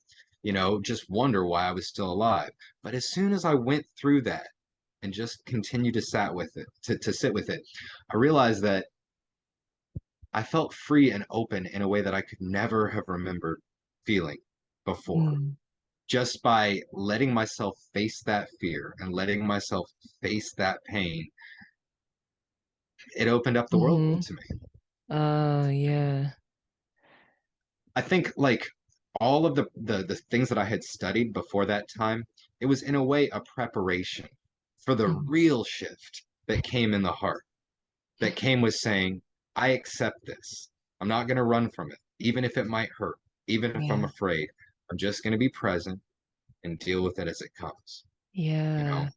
just wonder why I was still alive. But as soon as I went through that and just continued to sat with it, to sit with it, I realized that I felt free and open in a way that I could never have remembered feeling before. Mm. Just by letting myself face that fear and letting myself face that pain, it opened up the world Mm-hmm. to me. Oh, yeah. I think, like, all of the things that I had studied before that time, it was in a way a preparation for the Mhm. real shift that came in the heart, that came with saying, I accept this. I'm not going to run from it, even if it might hurt, even if I'm Yeah. afraid. I'm just going to be present and deal with it as it comes. You know,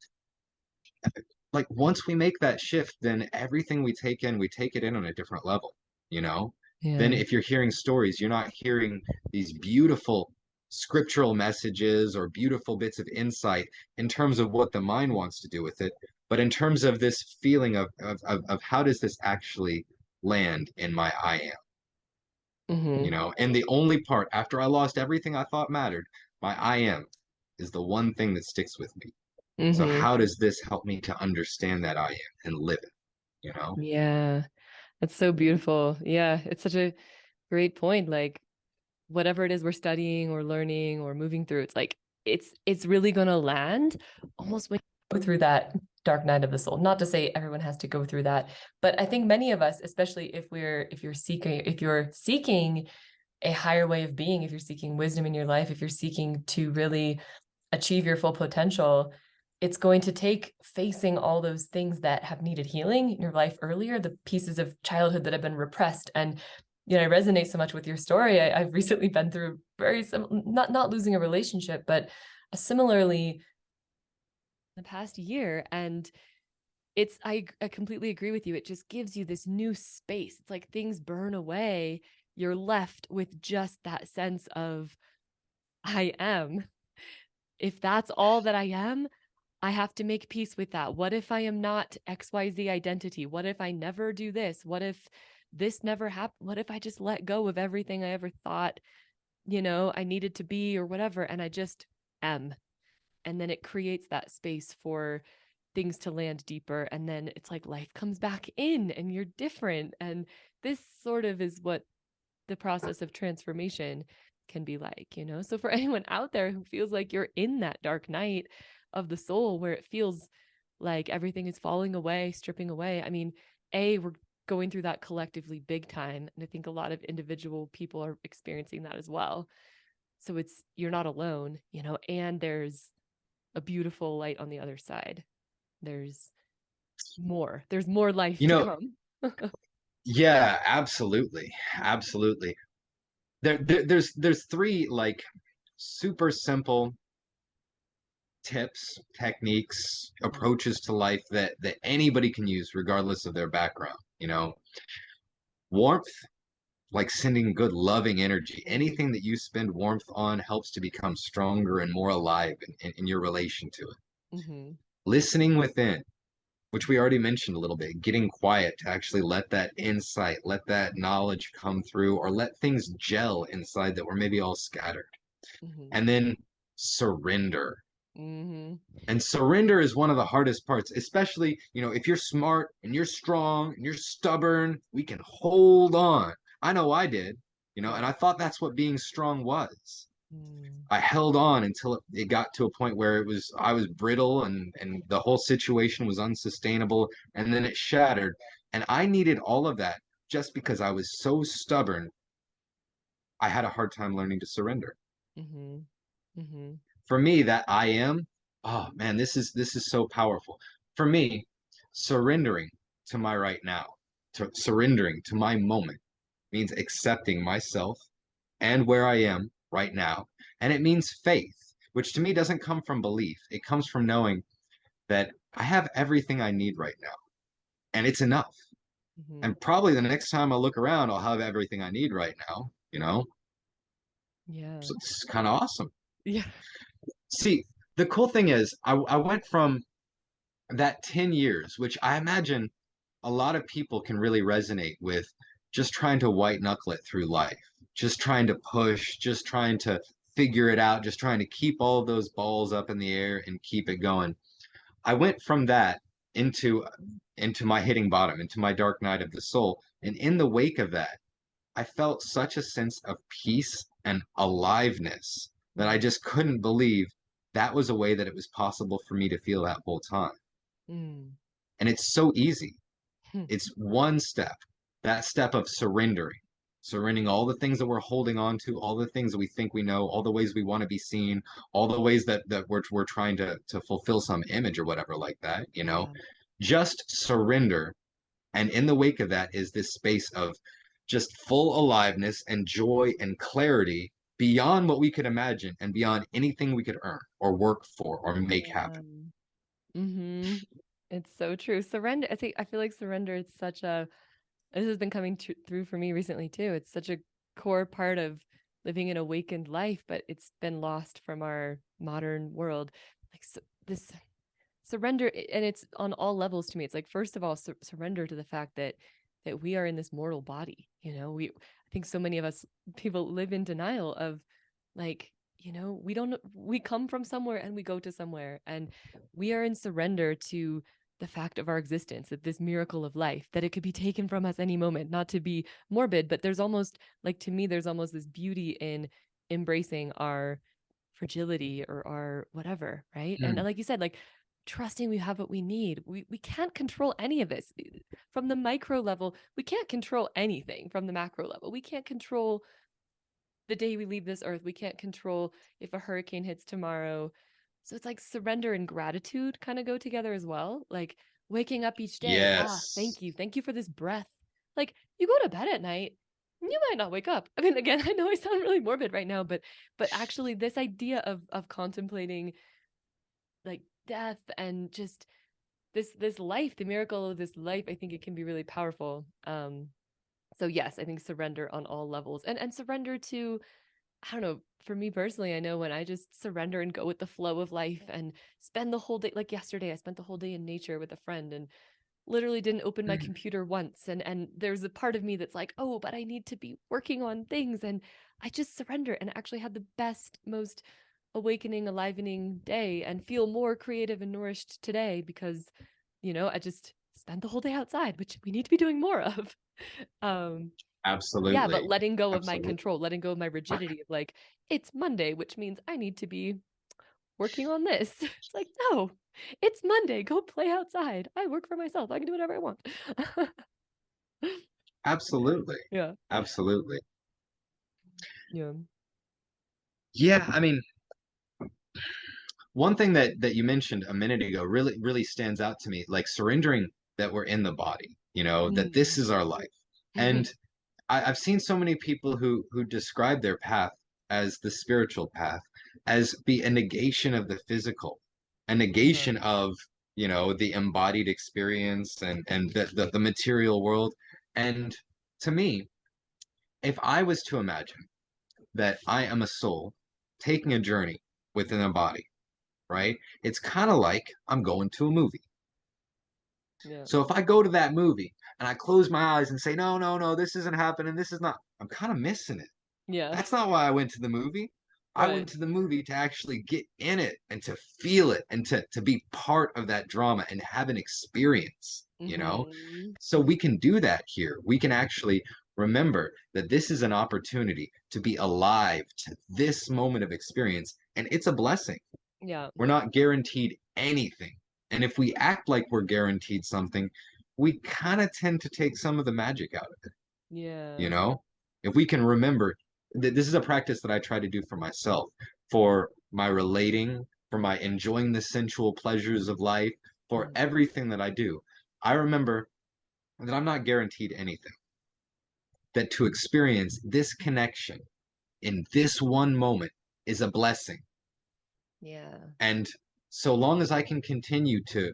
Yeah. like, once we make that shift, then everything we take in, we take it in on a different level, you know? Then Yeah. if you're hearing stories, you're not hearing these beautiful scriptural messages or beautiful bits of insight in terms of what the mind wants to do with it, but in terms of this feeling of how does this actually land in my I am, Mm-hmm. And the only part after I lost everything I thought mattered, my I am is the one thing that sticks with me. So Mm-hmm. how does this help me to understand that I am and live it, you know? Yeah. That's so beautiful. Yeah. It's such a great point. Like, whatever it is we're studying or learning or moving through, it's like it's really gonna land almost when you go through that dark night of the soul. Not to say everyone has to go through that, but I think many of us, especially if you're seeking a higher way of being, if you're seeking wisdom in your life, if you're seeking to really achieve your full potential, it's going to take facing all those things that have needed healing in your life earlier, the pieces of childhood that have been repressed. And I resonate so much with your story. I've recently been through not losing a relationship, but similarly the past year. And I completely agree with you. It just gives you this new space. It's like things burn away. You're left with just that sense of, I am. If that's all that I am, I have to make peace with that. What if I am not XYZ identity? What if I never do this? What if this never happened? What if I just let go of everything I ever thought, I needed to be or whatever, and I just am? And then it creates that space for things to land deeper. And then it's like life comes back in and you're different. And this sort of is what the process of transformation can be like. So for anyone out there who feels like you're in that dark night of the soul where it feels like everything is falling away, stripping away, I mean, we're going through that collectively big time. And I think a lot of individual people are experiencing that as well. So you're not alone, and there's a beautiful light on the other side. There's more life You to know, come. yeah, absolutely. Absolutely. There's three like super simple tips, techniques, approaches to life that anybody can use regardless of their background, Warmth, like sending good loving energy. Anything that you spend warmth on helps to become stronger and more alive in your relation to it. Mm-hmm. Listening within, which we already mentioned a little bit, getting quiet to actually let that insight, let that knowledge come through, or let things gel inside that were maybe all scattered. Mm-hmm. And then surrender. Mm-hmm. And surrender is one of the hardest parts, especially, if you're smart and you're strong and you're stubborn, we can hold on. I know I did, Yeah. and I thought that's what being strong was. Mm. I held on until it got to a point where I was brittle and the whole situation was unsustainable and then it shattered. And I needed all of that just because I was so stubborn. I had a hard time learning to surrender. Mm-hmm. Mm-hmm. For me, that I am, oh man, this is so powerful. For me, surrendering to my right now, to surrendering to my moment means accepting myself and where I am right now. And it means faith, which to me doesn't come from belief. It comes from knowing that I have everything I need right now and it's enough. Mm-hmm. And probably the next time I look around, I'll have everything I need right now. Yeah. So it's kind of awesome. Yeah. See, the cool thing is, I went from that 10 years, which I imagine a lot of people can really resonate with, just trying to white knuckle it through life, just trying to push, just trying to figure it out, just trying to keep all of those balls up in the air and keep it going. I went from that into into my hitting bottom, into my dark night of the soul. And in the wake of that, I felt such a sense of peace and aliveness that I Mm-hmm. just couldn't believe that was a way that it was possible for me to feel that whole time. Mm. And it's so easy. Hmm. It's one step, that step of surrendering all the things that we're holding on to, all the things that we think we know, all the ways we want to be seen, all the ways that we're trying to fulfill some image or whatever like that. Yeah. Just surrender. And in the wake of that is this space of just full aliveness and joy and clarity beyond what we could imagine and beyond anything we could earn or work for or make Yeah. happen. Mm-hmm. It's so true. Surrender. I feel like surrender is such a this has been coming through for me recently too. It's such a core part of living an awakened life, but it's been lost from our modern world. Like this surrender, and it's on all levels to me. It's like, first of all, surrender to the fact that we are in this mortal body. I think so many of us people live in denial of, like, we don't we come from somewhere and we go to somewhere, and we are in surrender to the fact of our existence, that this miracle of life, that it could be taken from us any moment. Not to be morbid, but there's almost, like, to me, there's almost this beauty in embracing our fragility or our whatever, right? And Mm. like you said, like, trusting we have what we need. We can't control any of this from the micro level. We can't control anything from the macro level. We can't control the day we leave this earth. We can't control if a hurricane hits tomorrow. So it's like surrender and gratitude kind of go together as well. Like waking up each day, ah, Yes. thank you. Thank you for this breath. Like you go to bed at night, you might not wake up. I mean, again, I know I sound really morbid right now, but actually this idea of contemplating like death and just this life, the miracle of this life, I think it can be really powerful. So yes, I think surrender on all levels and surrender to, I don't know, for me personally, I know when I just surrender and go with the flow of life and spend the whole day, like yesterday, I spent the whole day in nature with a friend and literally didn't open my Mm. computer once. And there's a part of me that's like, oh, but I need to be working on things. And I just surrender and actually had the best, most awakening, alivening day and feel more creative and nourished today because, I just spent the whole day outside, which we need to be doing more of. Um, yeah, but Absolutely. letting go of my Absolutely. control, letting go of my rigidity of like, it's Monday, which means I need to be working on this. It's like, no, it's Monday. Go play outside. I work for myself. I can do whatever I want. Absolutely. Yeah. Absolutely. Yeah. Yeah, I mean, one thing that you mentioned a minute ago really stands out to me, like surrendering that we're in the body, that this Mm. is our life. And I've seen so many people who describe their path as the spiritual path, as be a negation of the physical, a Uh-huh. negation of, the embodied experience and the material world. And to me, if I was to imagine that I am a soul taking a journey within a body, right? It's kind of like I'm going to a movie. Yeah. So if I go to that movie and I close my eyes and say, no, no, no, this isn't happening, this is not, I'm kind of missing it. Yeah. That's not why I went to the movie. I went Right. to the movie to actually get in it and to feel it and to be part of that drama and have an experience. Hmm. So we can do that here. We can actually remember that this is an opportunity to be alive to this moment of experience, and it's a blessing. Yeah. We're not guaranteed anything. And if we act like we're guaranteed something, we kind of tend to take some of the magic out of it, you Yeah. know? If we can remember that this is a practice that I try to do for myself, for my relating, for my enjoying the sensual pleasures of life, for Mhm. everything that I do. I remember that I'm not guaranteed anything, that to experience this connection in this one moment is a blessing. Yeah. And so long as I can continue to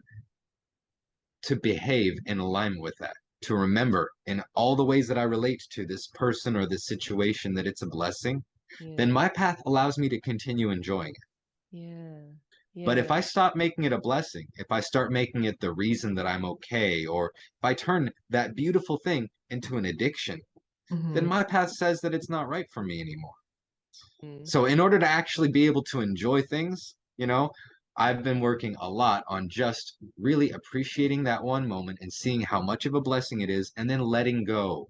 behave in alignment with that, to remember in all the ways that I relate to this person or this situation that it's a blessing, then Yeah. my path allows me to continue enjoying it. Yeah. But if Yeah. I stop making it a blessing, if I start making it the reason that I'm okay, or if I turn that beautiful thing into an addiction, then Hmm. my path says that it's not right for me anymore. Mm. So, in order to actually be able to enjoy things, I've been working a lot on just really appreciating that one moment and seeing how much of a blessing it is, and then letting go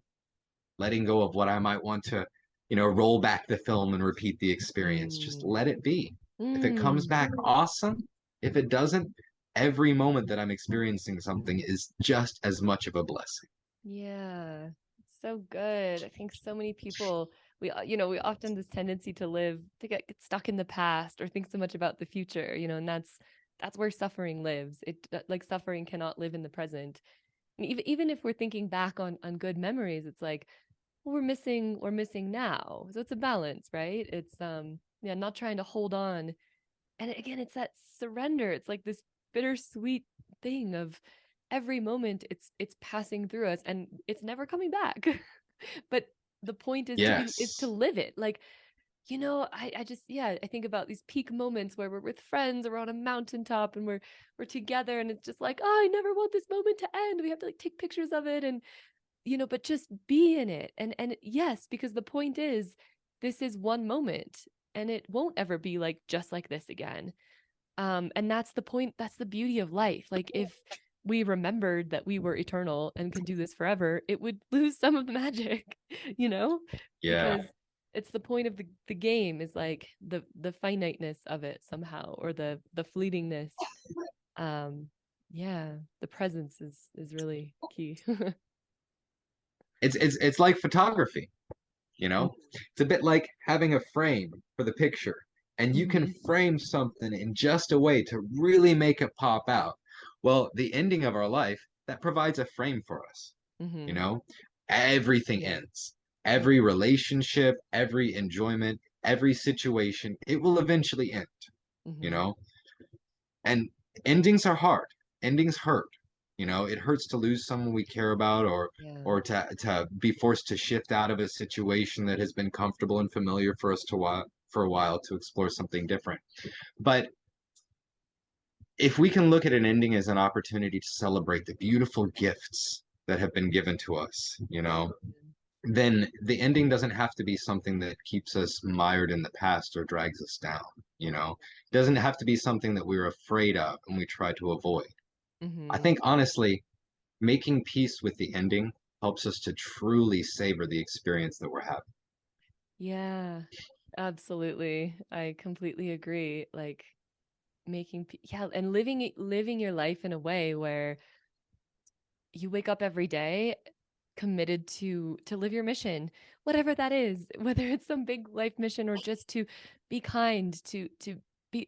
of what I might want to, roll back the film and repeat the experience. Just Mm. let it be. If it comes Mm. back, awesome. If it doesn't, every moment that I'm experiencing something is just as much of a blessing. Yeah, it's so good. I think so many people, we often have this tendency to live to get stuck in the past or think so much about the future, and that's where suffering lives. Like suffering cannot live in the present. And even if we're thinking back on good memories, it's like, well, we're missing now. So it's a balance, right? It's yeah, not trying to hold on. And again, it's that surrender. It's like this bittersweet thing of every moment it's passing through us and it's never coming back. But the point is to Yes. live it. Like, I just, yeah, I think about these peak moments where we're with friends or on a mountaintop and we're together and it's just like, oh, I never want this moment to end. We have to like take pictures of it and but just be in it. And yes, because the point is this is one moment and it won't ever be like just like this again. And that's the point, that's the beauty of life. Like if we remembered that we were eternal and could do this forever, it would lose some of the magic, you know? Yeah. Because it's the point of the game is like the finiteness of it somehow, or the fleetingness. Um, yeah, the presence is really key. It's like photography. It's a bit like having a frame for the picture. and you can Mm-hmm. frame something in just a way to really make it pop out. Well, the ending of our life, that provides a frame for us. You Mm-hmm. know, everything Yeah. ends. Yeah. Every relationship, every enjoyment, every situation, it will eventually end, you Mm-hmm. know? And endings are hard. Endings hurt. It hurts to lose someone we care about, or Yeah. or to be forced to shift out of a situation that has been comfortable and familiar for us for a while to explore something different. But if we can look at an ending as an opportunity to celebrate the beautiful gifts that have been given to us, then the ending doesn't have to be something that keeps us mired in the past or drags us down, It doesn't have to be something that we're afraid of and we try to avoid. I Mm-hmm. think honestly, making peace with the ending helps us to truly savor the experience that we're having. Yeah. Absolutely. I completely agree. Like yeah, and living your life in a way where you wake up every day committed to live your mission, whatever that is, whether it's some big life mission or just to be kind, to be,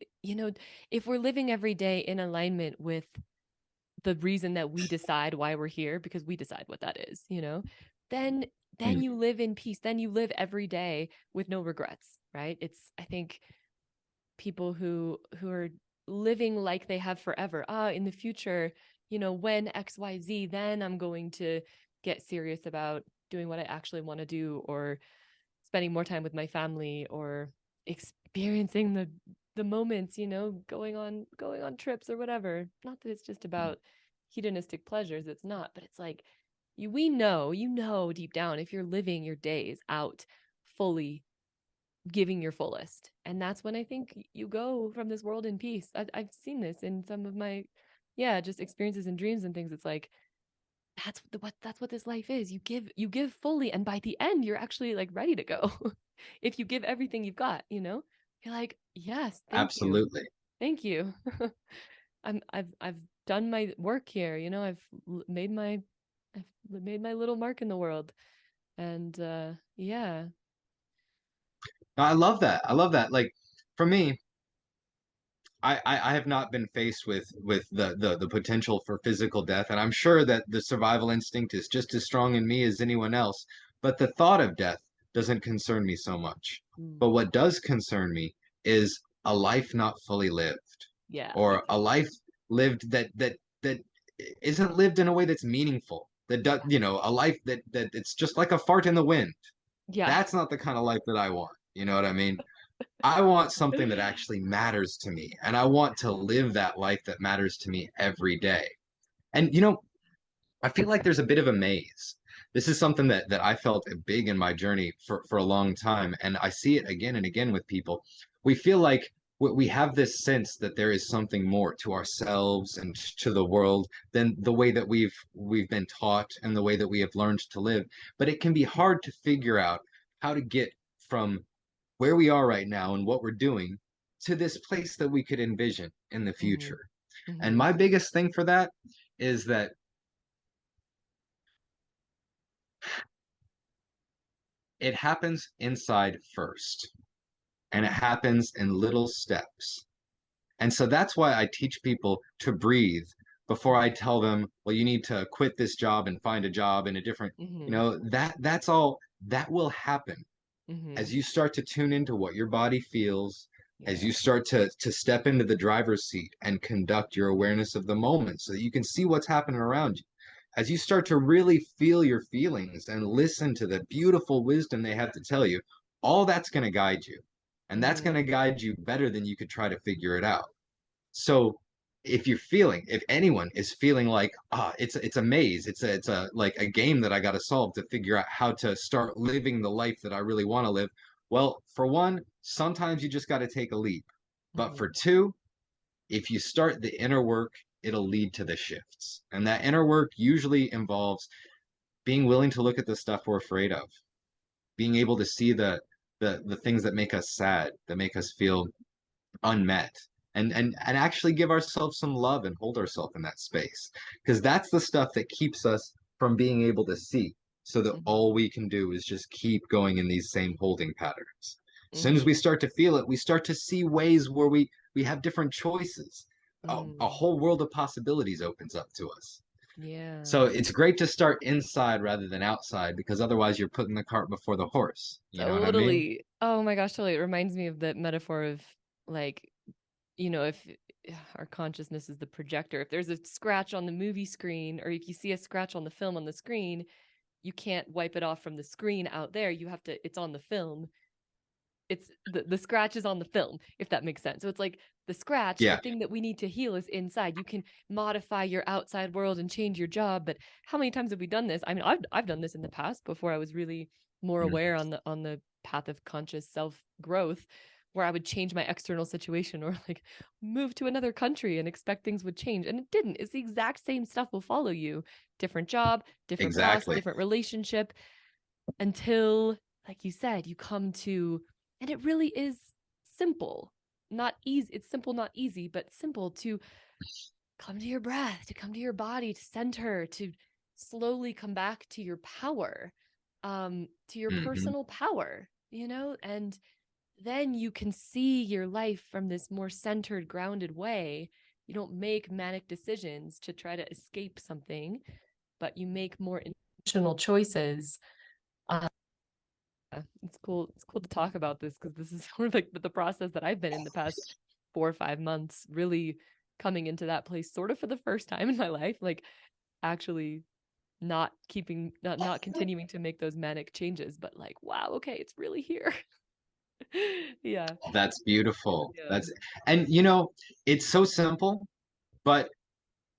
if we're living every day in alignment with the reason that we decide why we're here, because we decide what that is, then Mm, you live in peace. Then you live every day with no regrets, right? It's I think people who are living like they have forever. In the future, when XYZ, then I'm going to get serious about doing what I actually want to do, or spending more time with my family, or experiencing the moments, going on trips or whatever. Not that it's just about hedonistic pleasures, it's not, but it's like we know, deep down, if you're living your days out fully, giving your fullest. And that's when I think you go from this world in peace. I've seen this in some of my, yeah, just experiences and dreams and things. It's like, that's what this life is. You give fully. And by the end, you're actually like ready to go. If you give everything you've got, you're like, yes, thank you. absolutely. Thank you. I've done my work here. I've made my little mark in the world. And yeah. I love that. I love that. Like for me, I have not been faced with the potential for physical death, and I'm sure that the survival instinct is just as strong in me as anyone else. But the thought of death doesn't concern me so much. But Mm. what does concern me is a life not fully lived, Yeah, me or a too. life lived that isn't lived in a way that's meaningful. That does, a life that it's just like a fart in the wind. Yeah. That's not the kind of life that I want. You know what I mean? I want something that actually matters to me, and I want to live that life that matters to me every day. And I feel like there's a bit of a maze. This is something that I felt big in my journey for a long time, and I see it again and again with people. We feel like we have this sense that there is something more to ourselves and to the world than the way that we've been taught and the way that we have learned to live. But it can be hard to figure out how to get from where we are right now and what we're doing to this place that we could envision in the Hmm. future. And Hmm. my biggest thing for that is that it happens inside first, and it happens in little steps. And so that's why I teach people to breathe before I tell them, well, you need to quit this job and find a job in a different, Hmm. that's all that will happen Hmm. as you start to tune into what your body feels, as Yeah. you start to step into the driver's seat and conduct your awareness of the moment so that you can see what's happening around you. As you start to really feel your feelings and listen to the beautiful wisdom they have to tell you, all that's going to guide you. And that's going Hmm. to guide you better than you could try to figure it out. So if anyone is feeling like it's a maze, it's a like a game that I got to solve to figure out how to start living the life that I really want to live. Well, for one, sometimes you just got to take a leap. But for Hmm. two, if you start the inner work, it'll lead to the shifts. And that inner work usually involves being willing to look at the stuff we're afraid of, being able to see the things that make us sad, that make us feel unmet, and actually give ourselves some love and hold ourselves in that space, because that's the stuff that keeps us from being able to see, so that Hmm. all we can do is just keep going in these same holding patterns. As soon as Mm-hmm. we start to feel it, we start to see ways where we have different choices. A Mm. whole world of possibilities opens up to us. Yeah. So it's great to start inside rather than outside because otherwise you're putting the cart before the horse. You know what I mean? Totally. Oh my gosh, totally. It reminds me of the metaphor of like, if our consciousness is the projector, if there's a scratch on the movie screen, or if you see a scratch on the film on the screen, you can't wipe it off from the screen out there. You have to, it's on the film. It's the scratch is on the film, if that makes sense. So it's like the scratch, the Yeah. thing that we need to heal is inside. You can modify your outside world and change your job, but how many times have we done this? I mean, I've done this in the past before I was really more Mm, aware on the path of conscious self growth, where I would change my external situation or like move to another country and expect things would change, and it didn't. It's the exact same stuff will follow you. Different job, different boss, exactly. different relationship, until, like you said, you come to, and it really is simple, not easy. It's simple, not easy, but simple to come to your breath, to come to your body, to center, to slowly come back to your power, to your Hmm. personal power, and then you can see your life from this more centered, grounded way. You don't make manic decisions to try to escape something, but you make more intentional choices. It's cool. It's cool to talk about this because this is sort of like the process that I've been in the past 4 or 5 months, really coming into that place sort of for the first time in my life, like actually not continuing to make those manic changes, but like, wow, okay, it's really here. Yeah. That's beautiful. Yeah. And it's so simple, but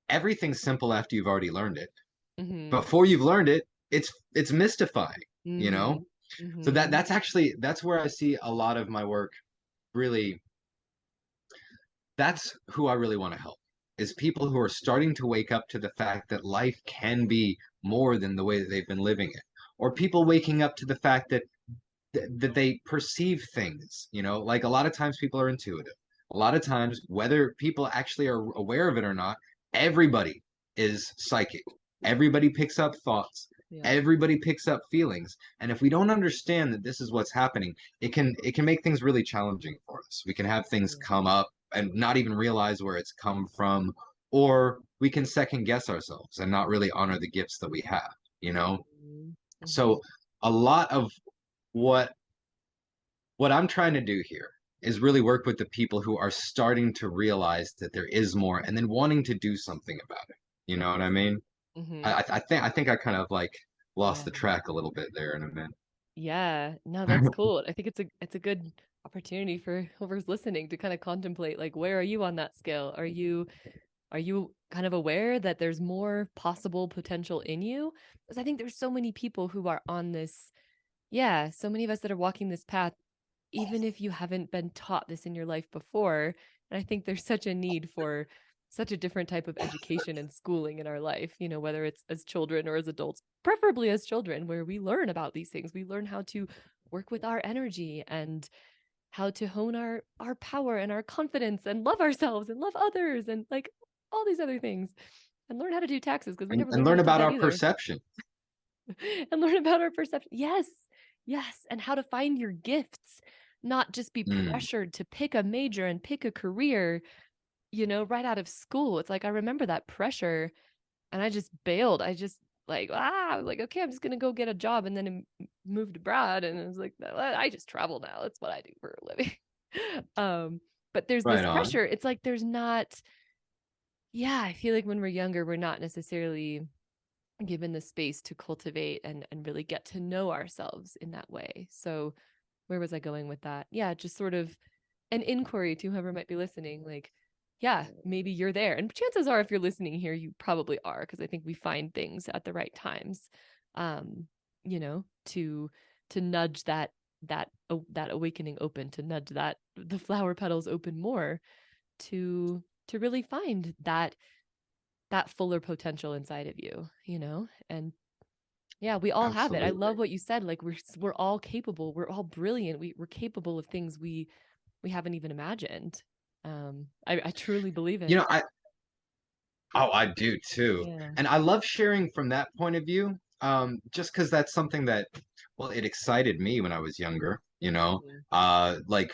everything's simple after you've already learned it. Mm-hmm. Before you've learned it, it's mystifying, you know? Mm-hmm. So Mm-hmm. that's where I see a lot of my work really. That's who I really want to help, is people who are starting to wake up to the fact that life can be more than the way that they've been living it. Or people waking up to the fact that they perceive things, like a lot of times people are intuitive. A lot of times, whether people actually are aware of it or not, everybody is psychic. Everybody picks up thoughts. Yeah. Everybody picks up feelings. And if we don't understand that this is what's happening, it can make things really challenging for us. We can have things Yeah. come up and not even realize where it's come from, or we can second guess ourselves and not really honor the gifts that we have. Mm-hmm. Mm-hmm. So a lot of what what I'm trying to do here is really work with the people who are starting to realize that there is more and then wanting to do something about it. You know what I mean? Mm-hmm. I think I kind of like lost Yeah. the track a little bit there in a Yeah, no, that's minute. cool. I think it's a good opportunity for whoever's listening to kind of contemplate, like, where are you on that scale? Are you kind of aware that there's more possible potential in you? Because I think there's so many people who are on this, yeah, so many of us that are walking this path, even if you haven't been taught this in your life before. And I think there's such a need for such a different type of education and schooling in our life, whether it's as children or as adults, preferably as children, where we learn about these things. We learn how to work with our energy and how to hone our power and our confidence and love ourselves and love others and like all these other things, and learn how to do taxes because we and, never and learned how learn to do about that our either. perception. And learn about our perception. Yes. Yes. And how to find your gifts, not just be Mm, pressured to pick a major and pick a career, right out of school. It's like I remember that pressure and I just bailed. I just I was like, okay, I'm just gonna go get a job, and then moved abroad, and I was like, "Well, I just travel now. That's what I do for a living." um, but there's right this on. pressure. It's like there's not. Yeah, I feel like when we're younger, we're not necessarily given the space to cultivate and really get to know ourselves in that way. So where was I going with that? Yeah, just sort of an inquiry to whoever might be listening, like, yeah, maybe you're there. And chances are if you're listening here, you probably are, because I think we find things at the right times. Um, to nudge that awakening open, to nudge that the flower petals open more, to really find that fuller potential inside of you. And yeah, we all have it. I Absolutely. love what you said. Like we're all capable. We're all brilliant. We're capable of things we haven't even imagined. I truly believe You it. know, I Oh, I do too. Yeah. And I love sharing from that point of view, just because that's something that, well, it excited me when I was younger. you know, Mhm. like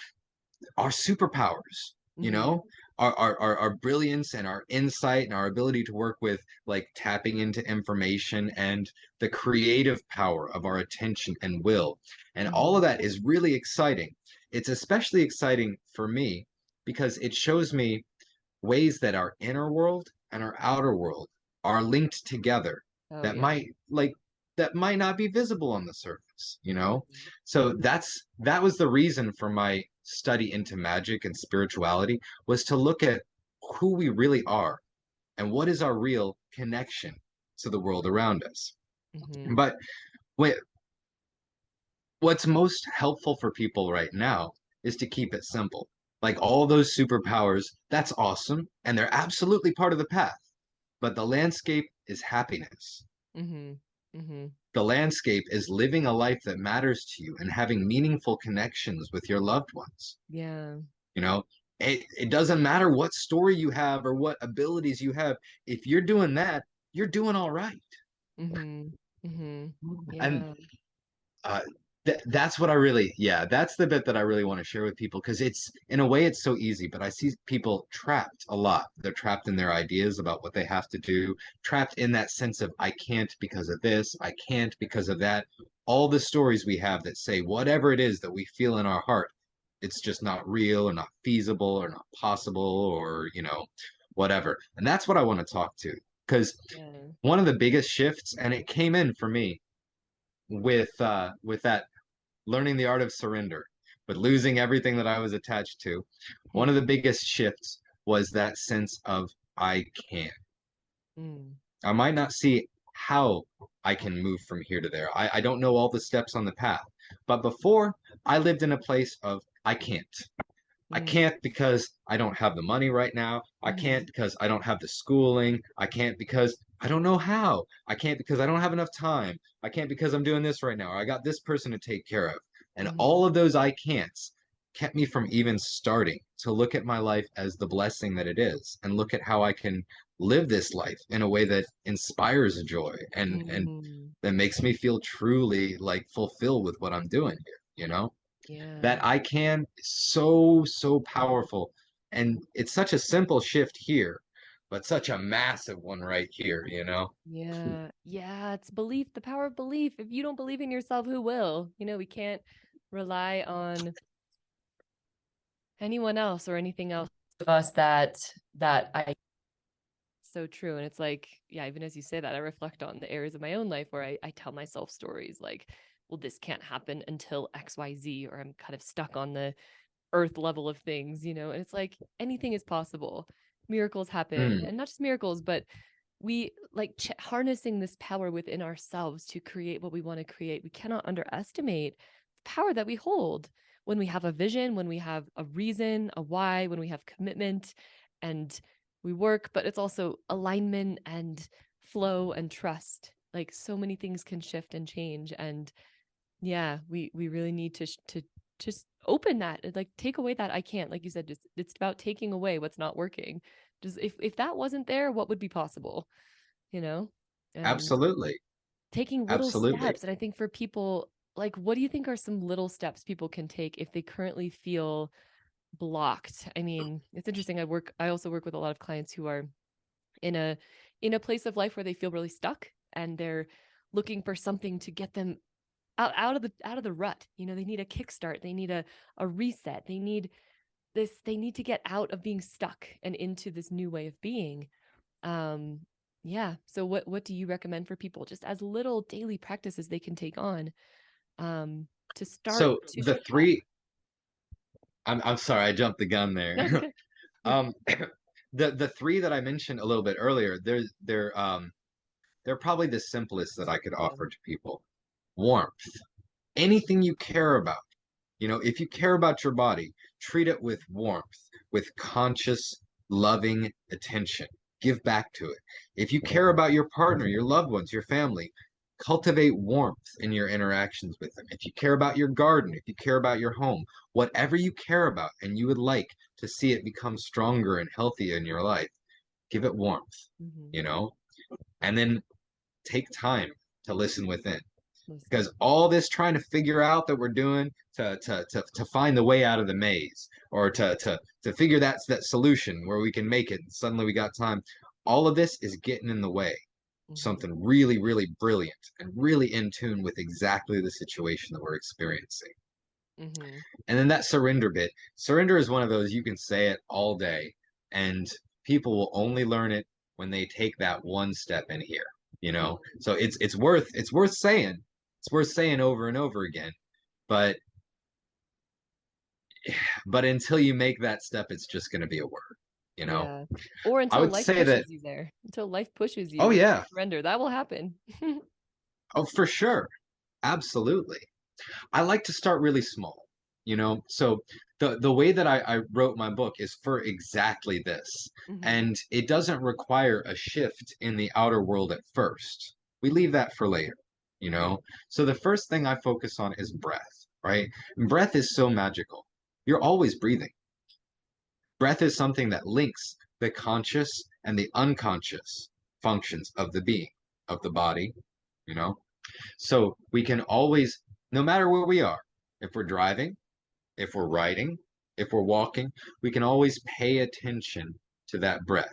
our superpowers, you Mhm. know, our brilliance and our insight and our ability to work with like tapping into information and the creative power of our attention and will. And all of Mhm. that is really exciting. It's especially exciting for me because it shows me ways that our inner world and our outer world are linked together Oh that yeah. might not be visible on the surface, you know? Mhm. So that was the reason for my study into magic and spirituality was to look at who we really are and what is our real connection to the world around us. Mhm. But wait, what's most helpful for people right now is to keep it simple. Like all those superpowers, that's awesome, and they're absolutely part of the path. But the landscape is happiness. Mhm. Mhm. The landscape is living a life that matters to you and having meaningful connections with your loved ones. Yeah. You know, it doesn't matter what story you have or what abilities you have. If you're doing that, you're doing all right. Mhm. Mhm. And Yeah. uh, that's what I really, yeah, that's the bit that I really want to share with people because it's, in a way, it's so easy, but I see people trapped a lot. They're trapped in their ideas about what they have to do, trapped in that sense of, I can't because of this, I can't because of that. All the stories we have that say whatever it is that we feel in our heart, it's just not real or not feasible or not possible or, whatever. And that's what I want to talk to because Yeah. one of the biggest shifts, and it came in for me with that learning the art of surrender, but losing everything that I was attached to, one of the biggest shifts was that sense of I can. Mm. I might not see how I can move from here to there. I don't know all the steps on the path. But before, I lived in a place of I can't. I Mm. can't because I don't have the money right now. I can't Mhm. because I don't have the schooling. I can't because I don't know how. I can't because I don't have enough time. I can't because I'm doing this right now, or I got this person to take care of. And Mhm. all of those I can'ts kept me from even starting to look at my life as the blessing that it is and look at how I can live this life in a way that inspires joy and Mm. that makes me feel truly like fulfilled with what I'm doing here, you know? Yeah. That I can is so, so powerful. And it's such a simple shift here, but such a massive one right here, you know? Yeah. Yeah. It's belief, the power of belief. If you don't believe in yourself, who will? We can't rely on anyone else or anything else of us that I so true. And it's like, yeah, even as you say that, I reflect on the areas of my own life where I tell myself stories like, well, this can't happen until XYZ, or I'm kind of stuck on the earth level of things, and it's like anything is possible. Miracles happen, Mm, and not just miracles, but we like harnessing this power within ourselves to create what we want to create. We cannot underestimate the power that we hold when we have a vision, when we have a reason, a why, when we have commitment and we work, but it's also alignment and flow and trust. Like so many things can shift and change, and yeah, we really need to just open that and like take away that I can't, like you said, just it's about taking away what's not working. Just if that wasn't there, what would be possible, you know? And absolutely. taking little Absolutely. steps. And I think for people, like, what do you think are some little steps people can take if they currently feel blocked? I mean, it's interesting. I also work with a lot of clients who are in a place of life where they feel really stuck and they're looking for something to get them out of the rut. They need a kickstart. They need a reset. They need to get out of being stuck and into this new way of being. Um, yeah. So what do you recommend for people just as little daily practices they can take on to start So to the yeah. three, I'm sorry, I jumped the gun No, it's there. okay. Yeah. Um, the three that I mentioned a little bit earlier, they're probably the simplest that I could offer to people. Warmth. Anything you care about. If you care about your body, treat it with warmth, with conscious, loving attention. Give back to it. If you care about your partner, your loved ones, your family, cultivate warmth in your interactions with them. If you care about your garden, if you care about your home, whatever you care about and you would like to see it become stronger and healthier in your life, give it warmth, Mm-hmm. you know? And then take time to listen within. Most because definitely. all this trying to figure out that we're doing to find the way out of the maze, or to figure that solution where we can make it, and suddenly we got time, all of this is getting in the way. Hmm. Something really, really brilliant and really in tune with exactly the situation that we're experiencing. Hmm. And then that surrender is one of those, you can say it all day, and people will only learn it when they take that one step in here, you know? So it's worth saying. It's worth saying over and over again. But until you make that step, it's just going to be a word, you know? Yeah. Or I until would life say that, pushes you there, until life pushes oh you to yeah, surrender. That will happen. oh for sure. Absolutely. I like to start really small, you know. So the way that I wrote my book is for exactly this. Hmm. And it doesn't require a shift in the outer world at first. We leave that for later, you know. So the first thing I focus on is breath, right? And breath is so magical. You're always breathing. Breath is something that links the conscious and the unconscious functions of the being, of the body, you know. So we can always, no matter where we are, if we're driving, if we're riding, if we're walking, we can always pay attention to that breath.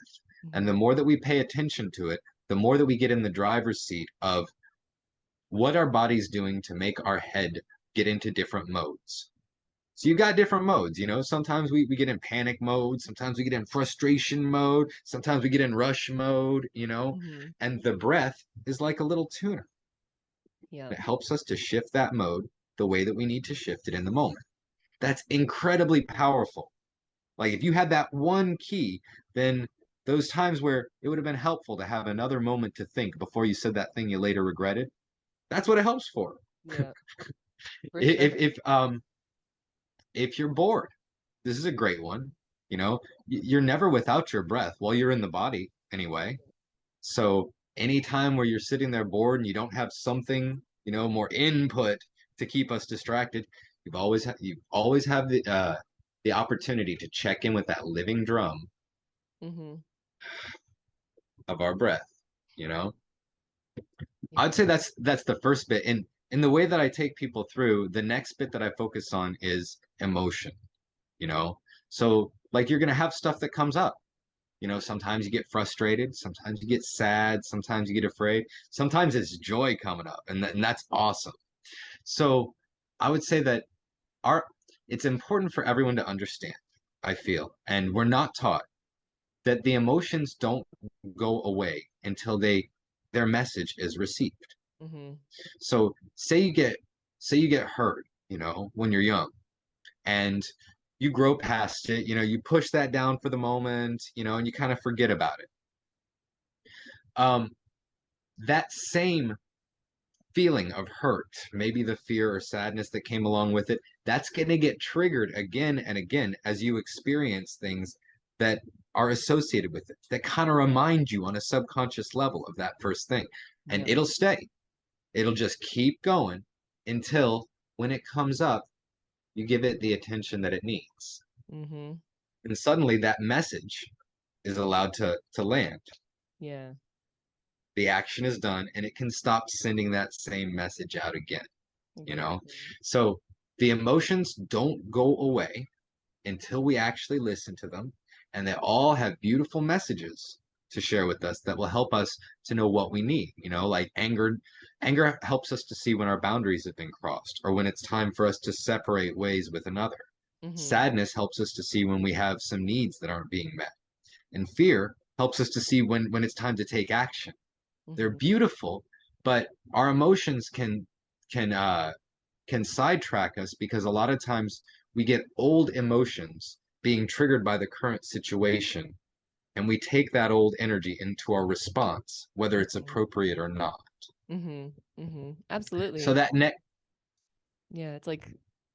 And the Hmm. more that we pay attention to it, the more that we get in the driver's seat of what our body's doing to make our head get into different modes. So you got different modes, you know. Sometimes we get in panic mode, sometimes we get in frustration mode, sometimes we get in rush mode, you know. Hmm. And the breath is like a little tuner. Yeah. It helps us to shift that mode the way that we need to shift it in the moment. That's incredibly powerful. Like if you had that one key, then those times where it would have been helpful to have another moment to think before you said that thing you later regretted, that's what it helps for. Yeah. For If sure. if um if you're bored, this is a great one. You know, you're never without your breath while you're in the body anyway. So anytime where you're sitting there bored and you don't have something, you know, more input to keep us distracted, you always have the opportunity to check in with that living drum Hmm. of our breath, you know? I'd Yeah. say that's the first bit. And in the way that I take people through, the next bit that I focus on is emotion, you know? So like you're gonna have stuff that comes up. You know, sometimes you get frustrated, sometimes you get sad, sometimes you get afraid, sometimes it's joy coming up, and that's awesome. So I would say that our it's important for everyone to understand, I feel, and we're not taught that the emotions don't go away until their message is received. Hmm. So say you get hurt, you know, when you're young, and you grow past it, you know, you push that down for the moment, you know, and you kind of forget about it. Um, that same feeling of hurt, maybe the fear or sadness that came along with it, that's going to get triggered again and again as you experience things that are associated with it, that kind of remind you on a subconscious level of that first thing. And Yeah. it'll stay, it'll just keep going until when it comes up, you give it the attention that it needs. Hmm. And suddenly that message is allowed to land. Yeah. The action is done and it can stop sending that same message out again, you know? Exactly. So the emotions don't go away until we actually listen to them, and they all have beautiful messages to share with us that will help us to know what we need, you know, like anger helps us to see when our boundaries have been crossed or when it's time for us to separate ways with another. Hmm. Sadness helps us to see when we have some needs that aren't being met, and fear helps us to see when it's time to take action. They're Hmm. beautiful, but our emotions can can sidetrack us because a lot of times we get old emotions being triggered by the current situation, and we take that old energy into our response, whether it's Hmm. appropriate or not. Hmm. Hmm. So Absolutely. that next, Yeah, it's like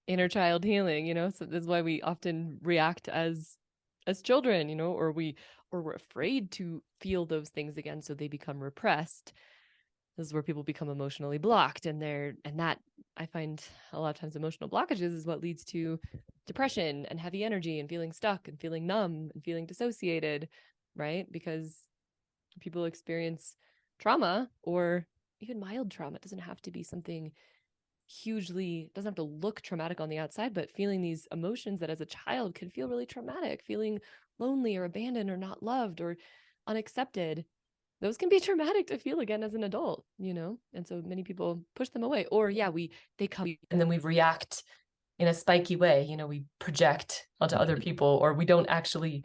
inner child healing, so this is why we often react as children, or we're afraid to feel those things again, so they become repressed. This is where people become emotionally blocked, and that, I find, a lot of times emotional blockages is what leads to depression and heavy energy and feeling stuck and feeling numb and feeling dissociated, right? Because people experience trauma or even mild trauma. It doesn't have to be something hugely, doesn't have to look traumatic on the outside, but feeling these emotions that as a child can feel really traumatic, feeling lonely or abandoned or not loved or unaccepted, those can be traumatic to feel again as an adult, you know? And so many people push them away. Or yeah, they come and then we react in a spiky way, you know, we project onto other people, or we don't actually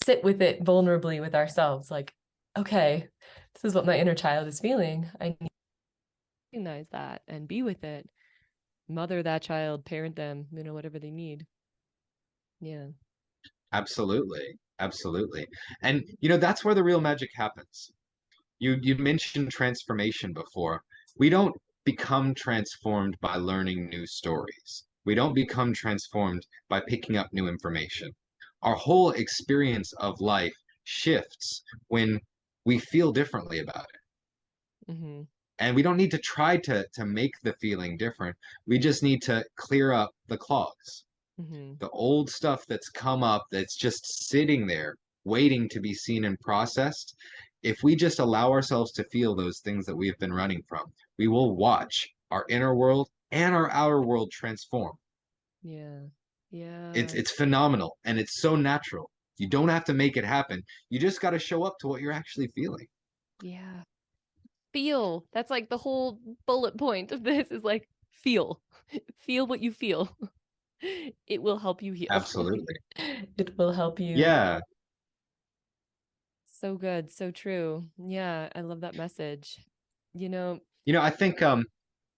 sit with it vulnerably with ourselves, like, okay, this is what my inner child is feeling. I need to recognize that and be with it, mother that child, parent them, you know, whatever they need. Yeah. Absolutely. Absolutely. And you know, that's where the real magic happens. You mentioned transformation before. We don't become transformed by learning new stories. We don't become transformed by picking up new information. Our whole experience of life shifts when we feel differently about it. Mm-hmm. And we don't need to try to make the feeling different. We just need to clear up the clogs, Mm-hmm. the old stuff that's come up that's just sitting there waiting to be seen and processed. If we just allow ourselves to feel those things that we've been running from, we will watch our inner world and our outer world transform. Yeah. It's Yeah. it's phenomenal and it's so natural. You don't have to make it happen. You just got to show up to what you're actually feeling. Yeah. Feel. That's like the whole bullet point of this is like feel. Feel what you feel. It will help you heal. Absolutely. It will help you. Yeah. So good, so true. Yeah, I love that message. You know, You know, I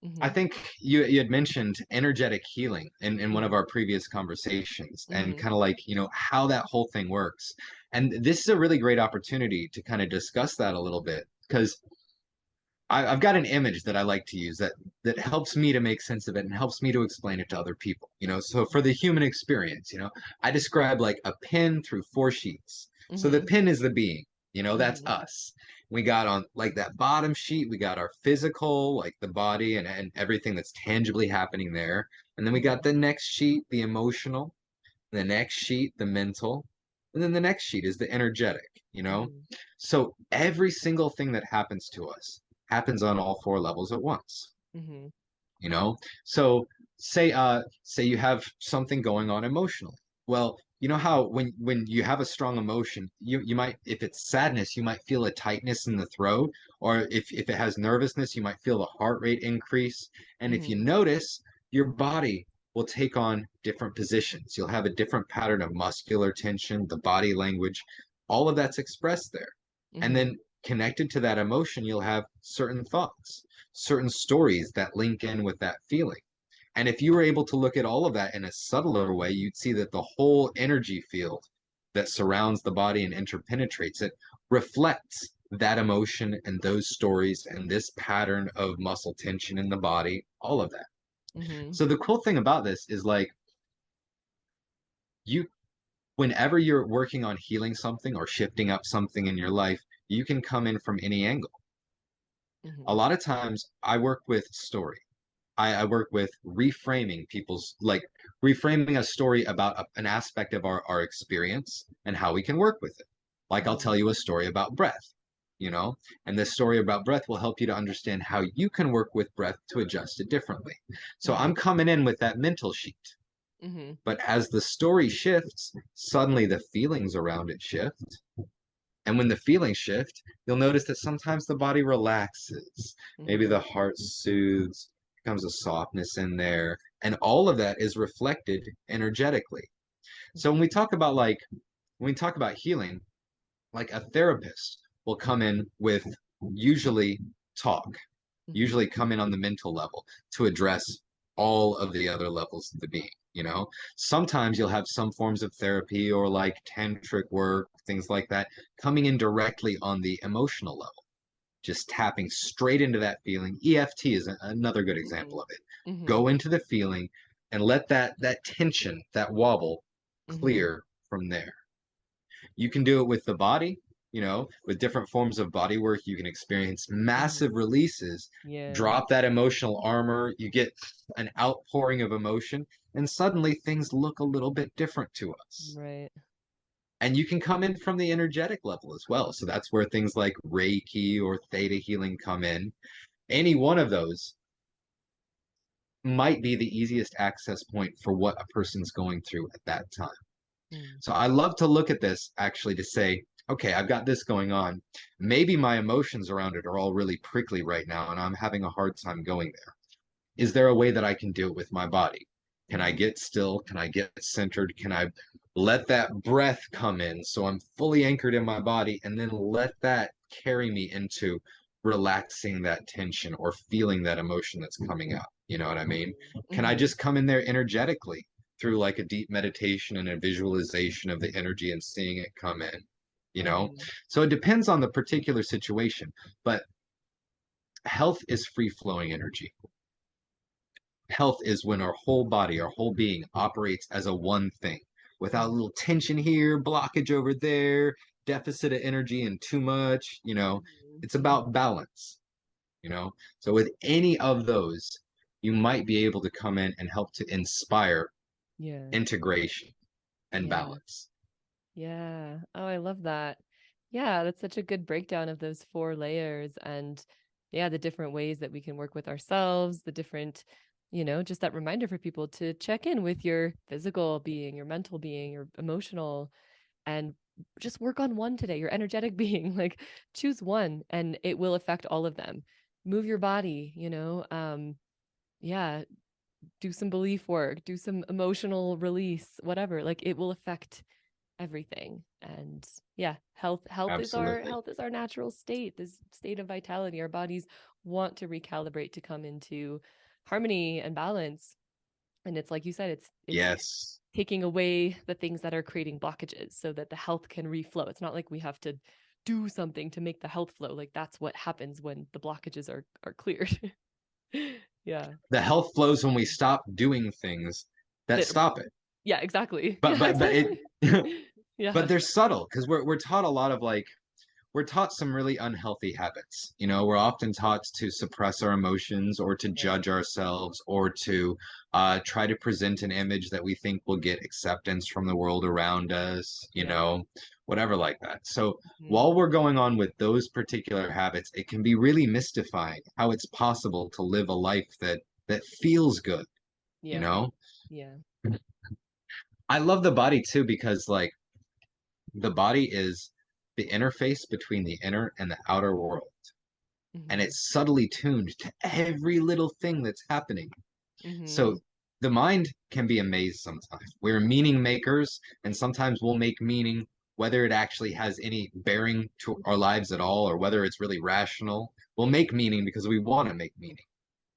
hmm think you had mentioned energetic healing in one of hmm our previous conversations and hmm kind of like, you know, how that whole thing works. And this is a really great opportunity to kind of discuss that a little bit because I've got an image that I like to use that helps me to make sense of it and helps me to explain it to other people. You know, so for the human experience, you know, I describe like a pin through four sheets. So the hmm pin is the being, you know, that's hmm us. We got on like that bottom sheet, we got our physical, like the body and everything that's tangibly happening there. And then we got hmm the next sheet, the emotional, the next sheet, the mental, and then the next sheet is the energetic, you know? hmm So every single thing that happens to us happens on all four levels at once, hmm you know? So say you have something going on emotionally. Well, you know how when you have a strong emotion, you might, if it's sadness, you might feel a tightness in the throat, or if it has nervousness, you might feel the heart rate increase. And if you hmm notice, your body will take on different positions. You'll have a different pattern of muscular tension, the body language, all of that's expressed there. And hmm then connected to that emotion, you'll have certain thoughts, certain stories that link in with that feeling. And if you were able to look at all of that in a subtler way, you'd see that the whole energy field that surrounds the body and interpenetrates it reflects that emotion and those stories and this pattern of muscle tension in the body, all of that. hmm So the cool thing about this is like you whenever you're working on healing something or shifting up something in your life, you can come in from any angle. A hmm lot of times I work with story. I work with reframing people's like reframing a story about an aspect of our experience and how we can work with it. Like I'll hmm tell you a story about breath, you know, and this story about breath will help you to understand how you can work with breath to adjust it differently. So hmm I'm coming in with that mental sheet. hmm But as the story shifts, suddenly the feelings around it shift. And when the feelings shift, you'll notice that sometimes the body relaxes. Maybe hmm the heart soothes, becomes a softness in there. And all of that is reflected energetically. So when we talk about healing, like a therapist will come in with usually talk, hmm usually come in on the mental level to address all of the other levels of the being, you know? Sometimes you'll have some forms of therapy or like tantric work, things like that, coming in directly on the emotional level, just tapping straight into that feeling. EFT is another good example hmm of it. hmm Go into the feeling and let that tension, that wobble hmm clear from there. You can do it with the body, you know, with different forms of body work. You can experience massive hmm releases, Yeah. drop that emotional armor, you get an outpouring of emotion, and suddenly things look a little bit different to us. Right. And you can come in from the energetic level as well. So that's where things like Reiki or theta healing come in. any one of those might be the easiest access point for what a person's going through at that time. Mm. So I love to look at this actually to say, okay, I've got this going on. Maybe my emotions around it are all really prickly right now, and I'm having a hard time going there. Is there a way that I can do it with my body? Can I Mm. get still? Can I get centered? Can I let that breath come in so I'm fully anchored in my body and then let that carry me into relaxing that tension or feeling that emotion that's coming up? You know what I mean? Can I Mm-hmm. just come in there energetically through like a deep meditation and a visualization of the energy and seeing it come in? You know? Mm-hmm. So it depends on the particular situation, but health is free flowing energy. Health is when our whole body, our whole being operates as a one thing without a little tension here, blockage over there, deficit of energy and too much, Mm-hmm. it's about balance, you know. So with any of those, you might be able to come in and help to inspire Yeah. integration and Yeah. balance. Yeah. Oh, I love that. Yeah, that's such a good breakdown of those four layers and yeah, the different ways that we can work with ourselves, the different, just that reminder for people to check in with your physical being, your mental being, your emotional, and just work on one today, your energetic being. Like choose one and it will affect all of them. Move your body, yeah, do some belief work, do some emotional release, whatever. Like it will affect everything. And yeah, Absolutely. health is our natural state, this state of vitality. Our bodies want to recalibrate to come into harmony and balance. And it's like you said, it's Yes, taking away the things that are creating blockages so that the health can reflow. It's not like we have to do something to make the health flow. Like that's what happens when the blockages are cleared. Yeah. the health flows when we stop doing things that That stop it. Yeah, exactly. But Yeah, but it exactly. but Yeah. they're subtle because we're taught a lot of like we're taught some really unhealthy habits. We're often taught to suppress our emotions or to Yeah. judge ourselves or to try to present an image that we think will get acceptance from the world around us, Yeah. whatever like that. So Mhm. while we're going on with those particular habits, it can be really mystifying how it's possible to live a life that feels good, you Yeah. know? Yeah. I love the body too because like the body is the interface between the inner and the outer world. And Mhm. it's subtly tuned to every little thing that's happening. Mhm. So the mind can be amazed sometimes. We're meaning makers, and sometimes we'll make meaning whether it actually has any bearing to our lives at all or whether it's really rational. We'll make meaning because we want to make meaning.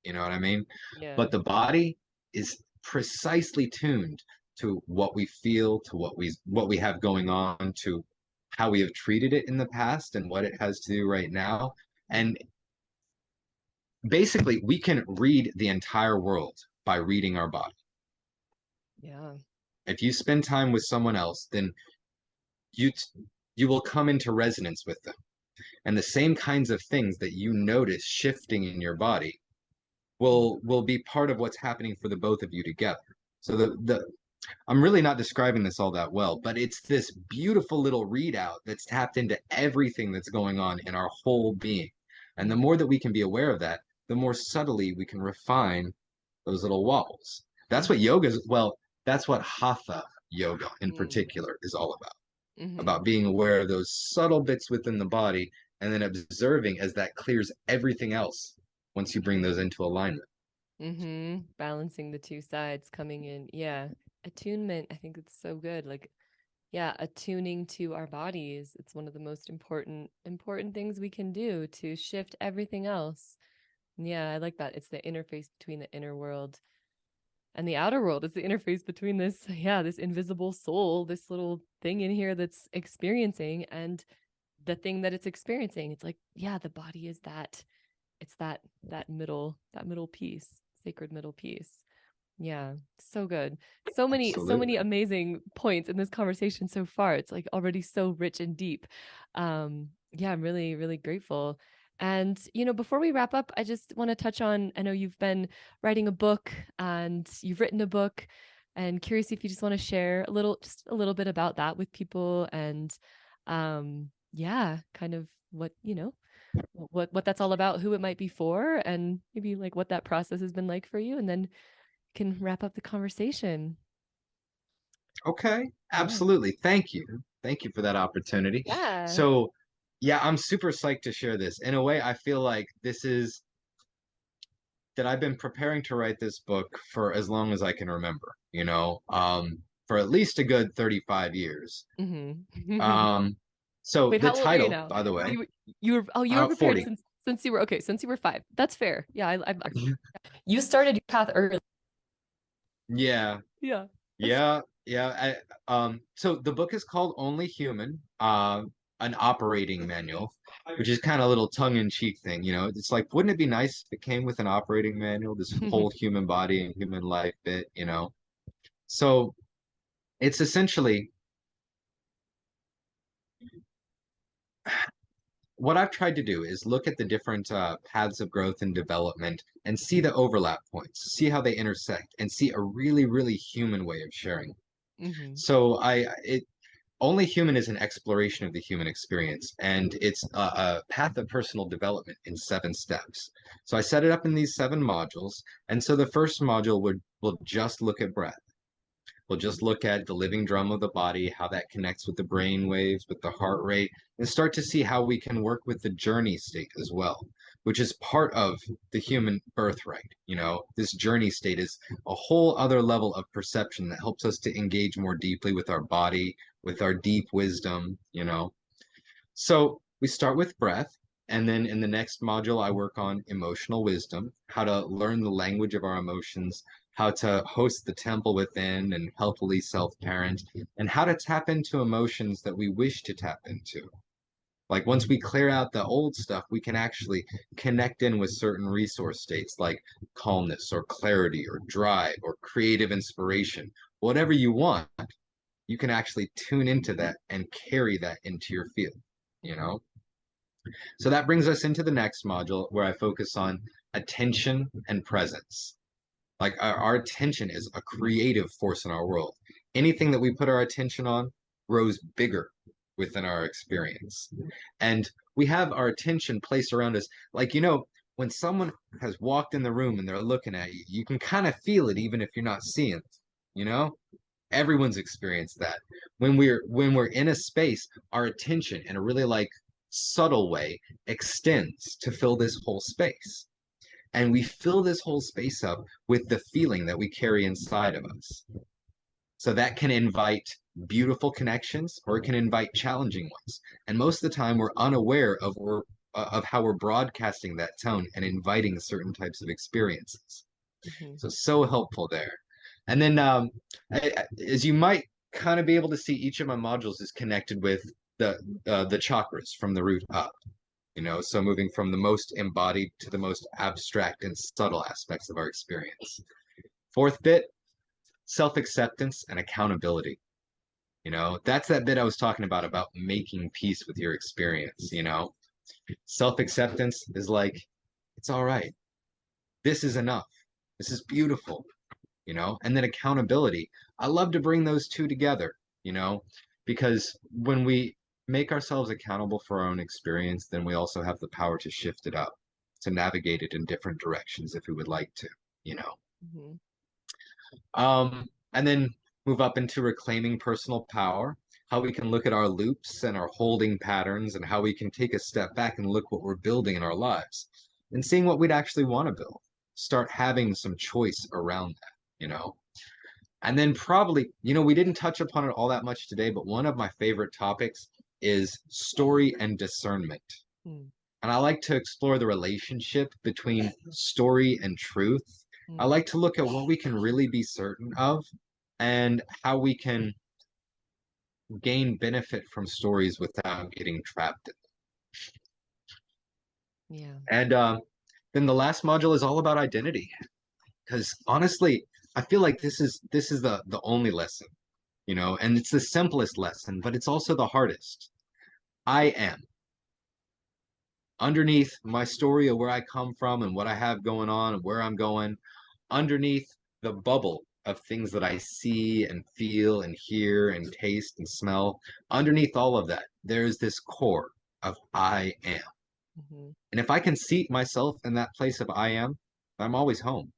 You know what I mean? Yeah. But the body is precisely tuned to what we feel, to what we have going on, to how we have treated it in the past and what it has to do right now. Mhm. And basically, we can read the entire world by reading our body. Yeah. If you spend time with someone else, then you you will come into resonance with them. And the same kinds of things that you notice shifting in your body Mhm. will be part of what's happening for the both of you together. So the I'm really not describing this all that well, but it's this beautiful little readout that's tapped into everything that's going on in our whole being. And the Mhm. more that we can be aware of that, the more subtly we can refine those little wobbles. That's what Mhm. yoga is. Well, that's what hatha yoga in Mhm. particular is all about Mhm. being aware of those subtle bits within the body and then observing as that clears everything else once you bring those Mhm. into alignment. Balancing the two sides coming in. Yeah. Attunement, I think it's so good. Like, yeah, attuning to our bodies. It's one of the most important things we can do to shift everything else. Yeah, I like that. It's the interface between the inner world and the outer world. It's the interface between this invisible soul, this little thing in here that's experiencing and the thing that it's experiencing. It's like, yeah, the body is that. It's that middle piece, sacred middle piece. Yeah, so good. So many Absolutely. amazing points in this conversation so far. It's like already so rich and deep. Yeah, I'm really, really grateful. And, before we wrap up, I just want to touch on, I know you've been writing a book and you've written a book and curious if you just want to share just a little bit about that with people and yeah, kind of what. what that's all about, who it might be for, and maybe like what that process has been like for you, and then can wrap up the conversation. Okay, Yeah. absolutely. Thank you. Thank you for that opportunity. Yeah. So, yeah, I'm super psyched to share this. In a way, I feel like this is that I've been preparing to write this book for as long as I can remember, for at least a good 35 years. Mm-hmm. Um, so Wait, the how old are you title, now? by the So way, you were prepared 40. since you were okay, since you were 5. That's fair. Yeah, you started your path early. Yeah, Yeah. That's yeah. So the book is called Only Human, an operating manual, which is kind of a little tongue-in-cheek thing, It's like, wouldn't it be nice if it came with an operating manual, this whole human body and human life bit? So it's essentially what I've tried to do is look at the different paths of growth and development and see the overlap points, see how they intersect, and see a really, really human way of sharing. hmm So it Only Human is an exploration of the human experience, and it's a path of personal development in 7 steps. So I set it up in these 7 modules, and so the first module will just look at breath. We'll just look at the living drum of the body, how that connects with the brain waves, with the heart rate, and start to see how we can work with the journey state as well, which is part of the human birthright. This journey state is a whole other level of perception that helps us to engage more deeply with our body, with our deep wisdom. So we start with breath. And then in the next module, I work on emotional wisdom, how to learn the language of our emotions, how to host the temple within and healthily self parent, and how to tap into emotions that we wish to tap into. Like once we clear out the old stuff, we can actually connect in with certain resource states like calmness or clarity or drive or creative inspiration. Whatever you want, you can actually tune into that and carry that into your field, you hmm know? So that brings us into the next module where I focus on attention and presence. Like our attention is a creative force in our world. Anything that we put our attention on grows bigger within our experience. And we have our attention placed around us. Like, when someone has walked in the room and they're looking at you, you can kind of feel it even if you're not seeing it, you know? Everyone's experienced that. When we're in a space, our attention in a really like subtle way extends to fill this whole space. And we fill this whole space up with the feeling that we carry inside of us. So that can invite beautiful connections or it can invite challenging ones. And most of the time we're unaware of how we're broadcasting that tone and inviting certain types of experiences. hmm So helpful there. And then, as you might kind of be able to see, each of my modules is connected with the chakras from the root up. So moving from the most embodied to the most abstract and subtle aspects of our experience. Fourth bit, self-acceptance and accountability. That's that bit I was talking about making peace with your experience. Self-acceptance is like, it's all right. This is enough. This is beautiful. And then accountability. I love to bring those two together, because when we make ourselves accountable for our own experience, then we also have the power to shift it up, to navigate it in different directions if we would like to, you know. hmm And then move up into reclaiming personal power, how we can look at our loops and our holding patterns, and how we can take a step back and look what we're building in our lives and seeing what we'd actually want to build. Start having some choice around that. And then probably, we didn't touch upon it all that much today, but one of my favorite topics is story and discernment. And I like to explore the relationship between story and truth. I mm like to look at what we can really be certain of and how we can gain benefit from stories without getting trapped in Yeah. them. And then the last module is all about identity. Because honestly, I feel like this is the only lesson, and it's the simplest lesson, but it's also the hardest. I am. Underneath my story of where I come from and what I have going on and where I'm going, underneath the bubble of things that I see and feel and hear and taste and smell, underneath all of that, there's this core of I am. Mm-hmm. And if I can seat myself in that place of I am, I'm always home.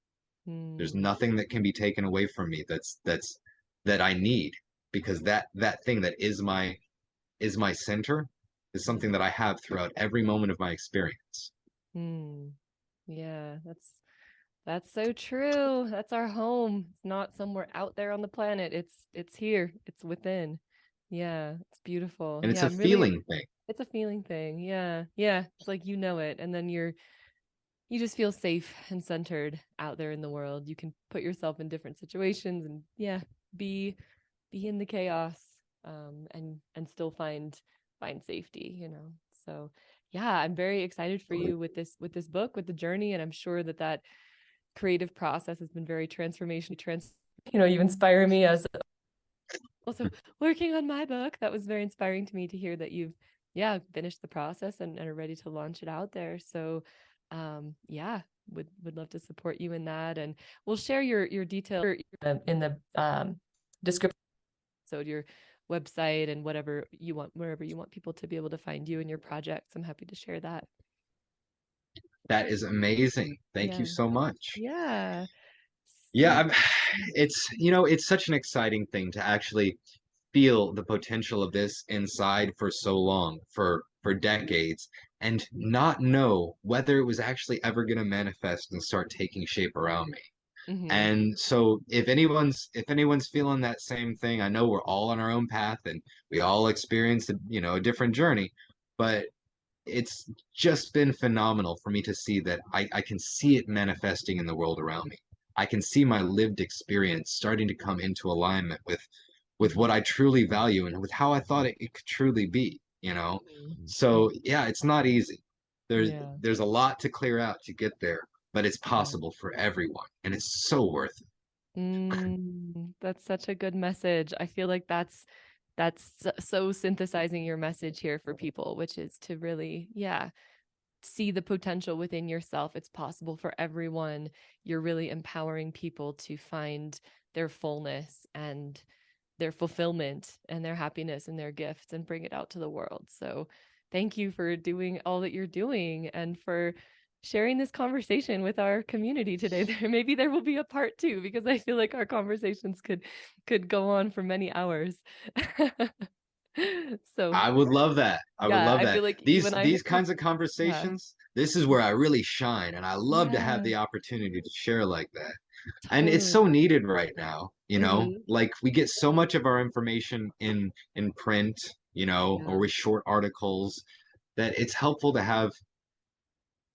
There's Mm, nothing that can be taken away from me that I need, because that thing that is my center is something that I have throughout every moment of my experience. mm. Yeah, that's so true. That's our home. It's not somewhere out there on the planet. It's here. It's within. Yeah, it's beautiful. And it's Yeah, a I'm really feeling thing. it's a feeling thing. Yeah. Yeah. It's like you know it and then you just feel safe and centered out there in the world. You can put yourself in different situations and yeah, be be in the chaos and still find safety, you know. So, yeah, I'm very excited for you with this book, with the journey, and I'm sure that that creative process has been very transformational. You know, you inspire me as also working on my book. That was very inspiring to me to hear that you've yeah finished the process and are ready to launch it out there. So yeah, would love to support you in that, and we'll share your details in the description, so your website and whatever you want, wherever you want people to be able to find you and your projects. I'm happy to share that. That is amazing. Thank you Yeah. so much. Yeah. Yeah, So it's it's such an exciting thing to actually feel the potential of this inside for so long, for decades, and not know whether it was actually ever going to manifest and start taking shape around me. mhm. And so if anyone's feeling that same thing, I know we're all on our own path and we all experience a different journey, but it's just been phenomenal for me to see that I can see it manifesting in the world around me. I can see my lived experience starting to come into alignment with what I truly value and with how I thought it could truly be. Mhm. Mhm. So yeah, it's not easy. There's Yeah. there's a lot to clear out to get there, but it's Yeah. possible for everyone, and it's so worth it. That's such a good message. I feel like so synthesizing your message here for people, which is to really, yeah, see the potential within yourself. It's possible for everyone. You're really empowering people to find their fullness and their fulfillment and their happiness and their gifts and bring it out to the world. So, thank you for doing all that you're doing and for sharing this conversation with our community today. Maybe there will be a part 2 because I feel like our conversations could go on for many hours. So, I would love that. I would yeah, love I that. feel like you These and I these kinds of yeah. conversations, this is where I really shine, and I love to have Yeah, the opportunity to share like that. And it's so totally. needed right now. Mhm. Like we get so much of our information in print, or Yeah, with short articles, that it's helpful to have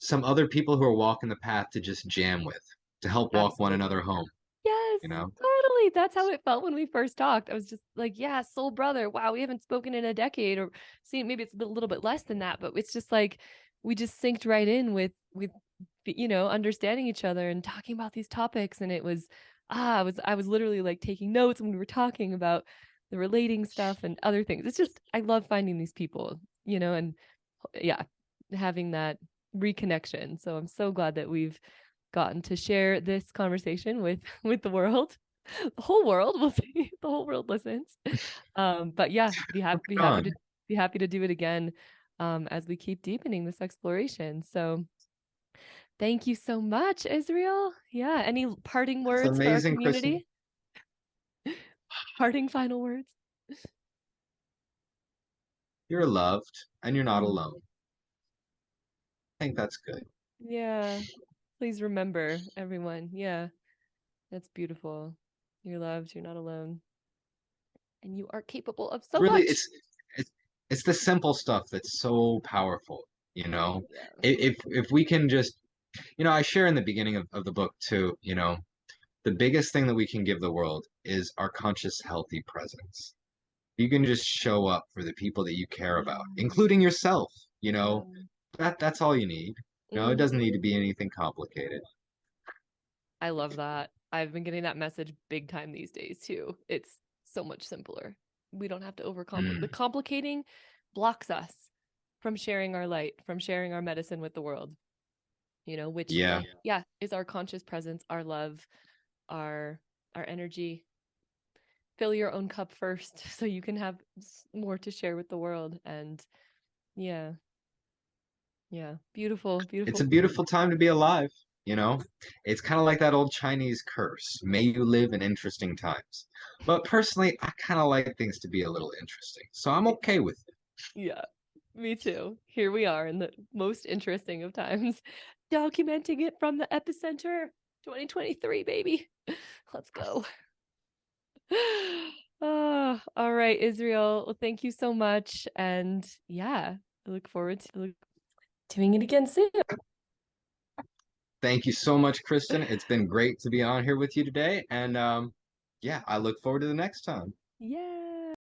some other people who are walking the path to just jam with, to help walk one another absolutely. home, Yes, you know? totally. That's how it felt when we first talked. I was just like, yeah, soul brother. Wow, we haven't spoken in a decade, or see, maybe it's a little bit less than that, but it's just like we just synced right in with understanding each other and talking about these topics. And it was I was literally like taking notes when we were talking about the relating stuff and other things. It's just I love finding these people, and yeah, having that reconnection. So I'm so glad that we've gotten to share this conversation with the world, the whole world. We'll see, the whole world listens. But yeah, Right on. be happy to do it again as we keep deepening this exploration. So thank you so much, Israel. Yeah, any parting That's words for our amazing, Kristen. community? Parting final words? You're loved and you're not Mm, alone. I think that's good. yeah, please remember, everyone. Yeah, that's beautiful. You're loved. You're not alone, and you are capable of so Really, much. it's the simple stuff that's so powerful, you know. Yeah. If we can just, I share in the beginning of the book too, the biggest thing that we can give the world is our conscious, healthy presence. You can just show up for the people that you care about, Mm, including yourself, you yeah. know, that's all you need. No, it doesn't need Mhm. to be anything complicated. I love that. I've been getting that message big time these days too. It's so much simpler. We don't have to overcomplicate. The Mm, complicating blocks us from sharing our light, from sharing our medicine with the world, which yeah. yeah, is our conscious presence, our love, our our energy. Fill your own cup first so you can have more to share with the world and yeah. Yeah. Beautiful, It's beautiful. a beautiful time to be alive, you know? It's kind of like that old Chinese curse, may you live in interesting times. But personally, I kind of like things to be a little interesting, so I'm okay with it. Yeah, me too. Here we are in the most interesting of times, documenting it from the epicenter. 2023, baby. Let's go. Oh, all right, Israel. Well, thank you so much. And yeah, I look forward to doing it again soon. Thank you so much, Kristen. It's been great to be on here with you today, and yeah, I look forward to the next time. Yeah.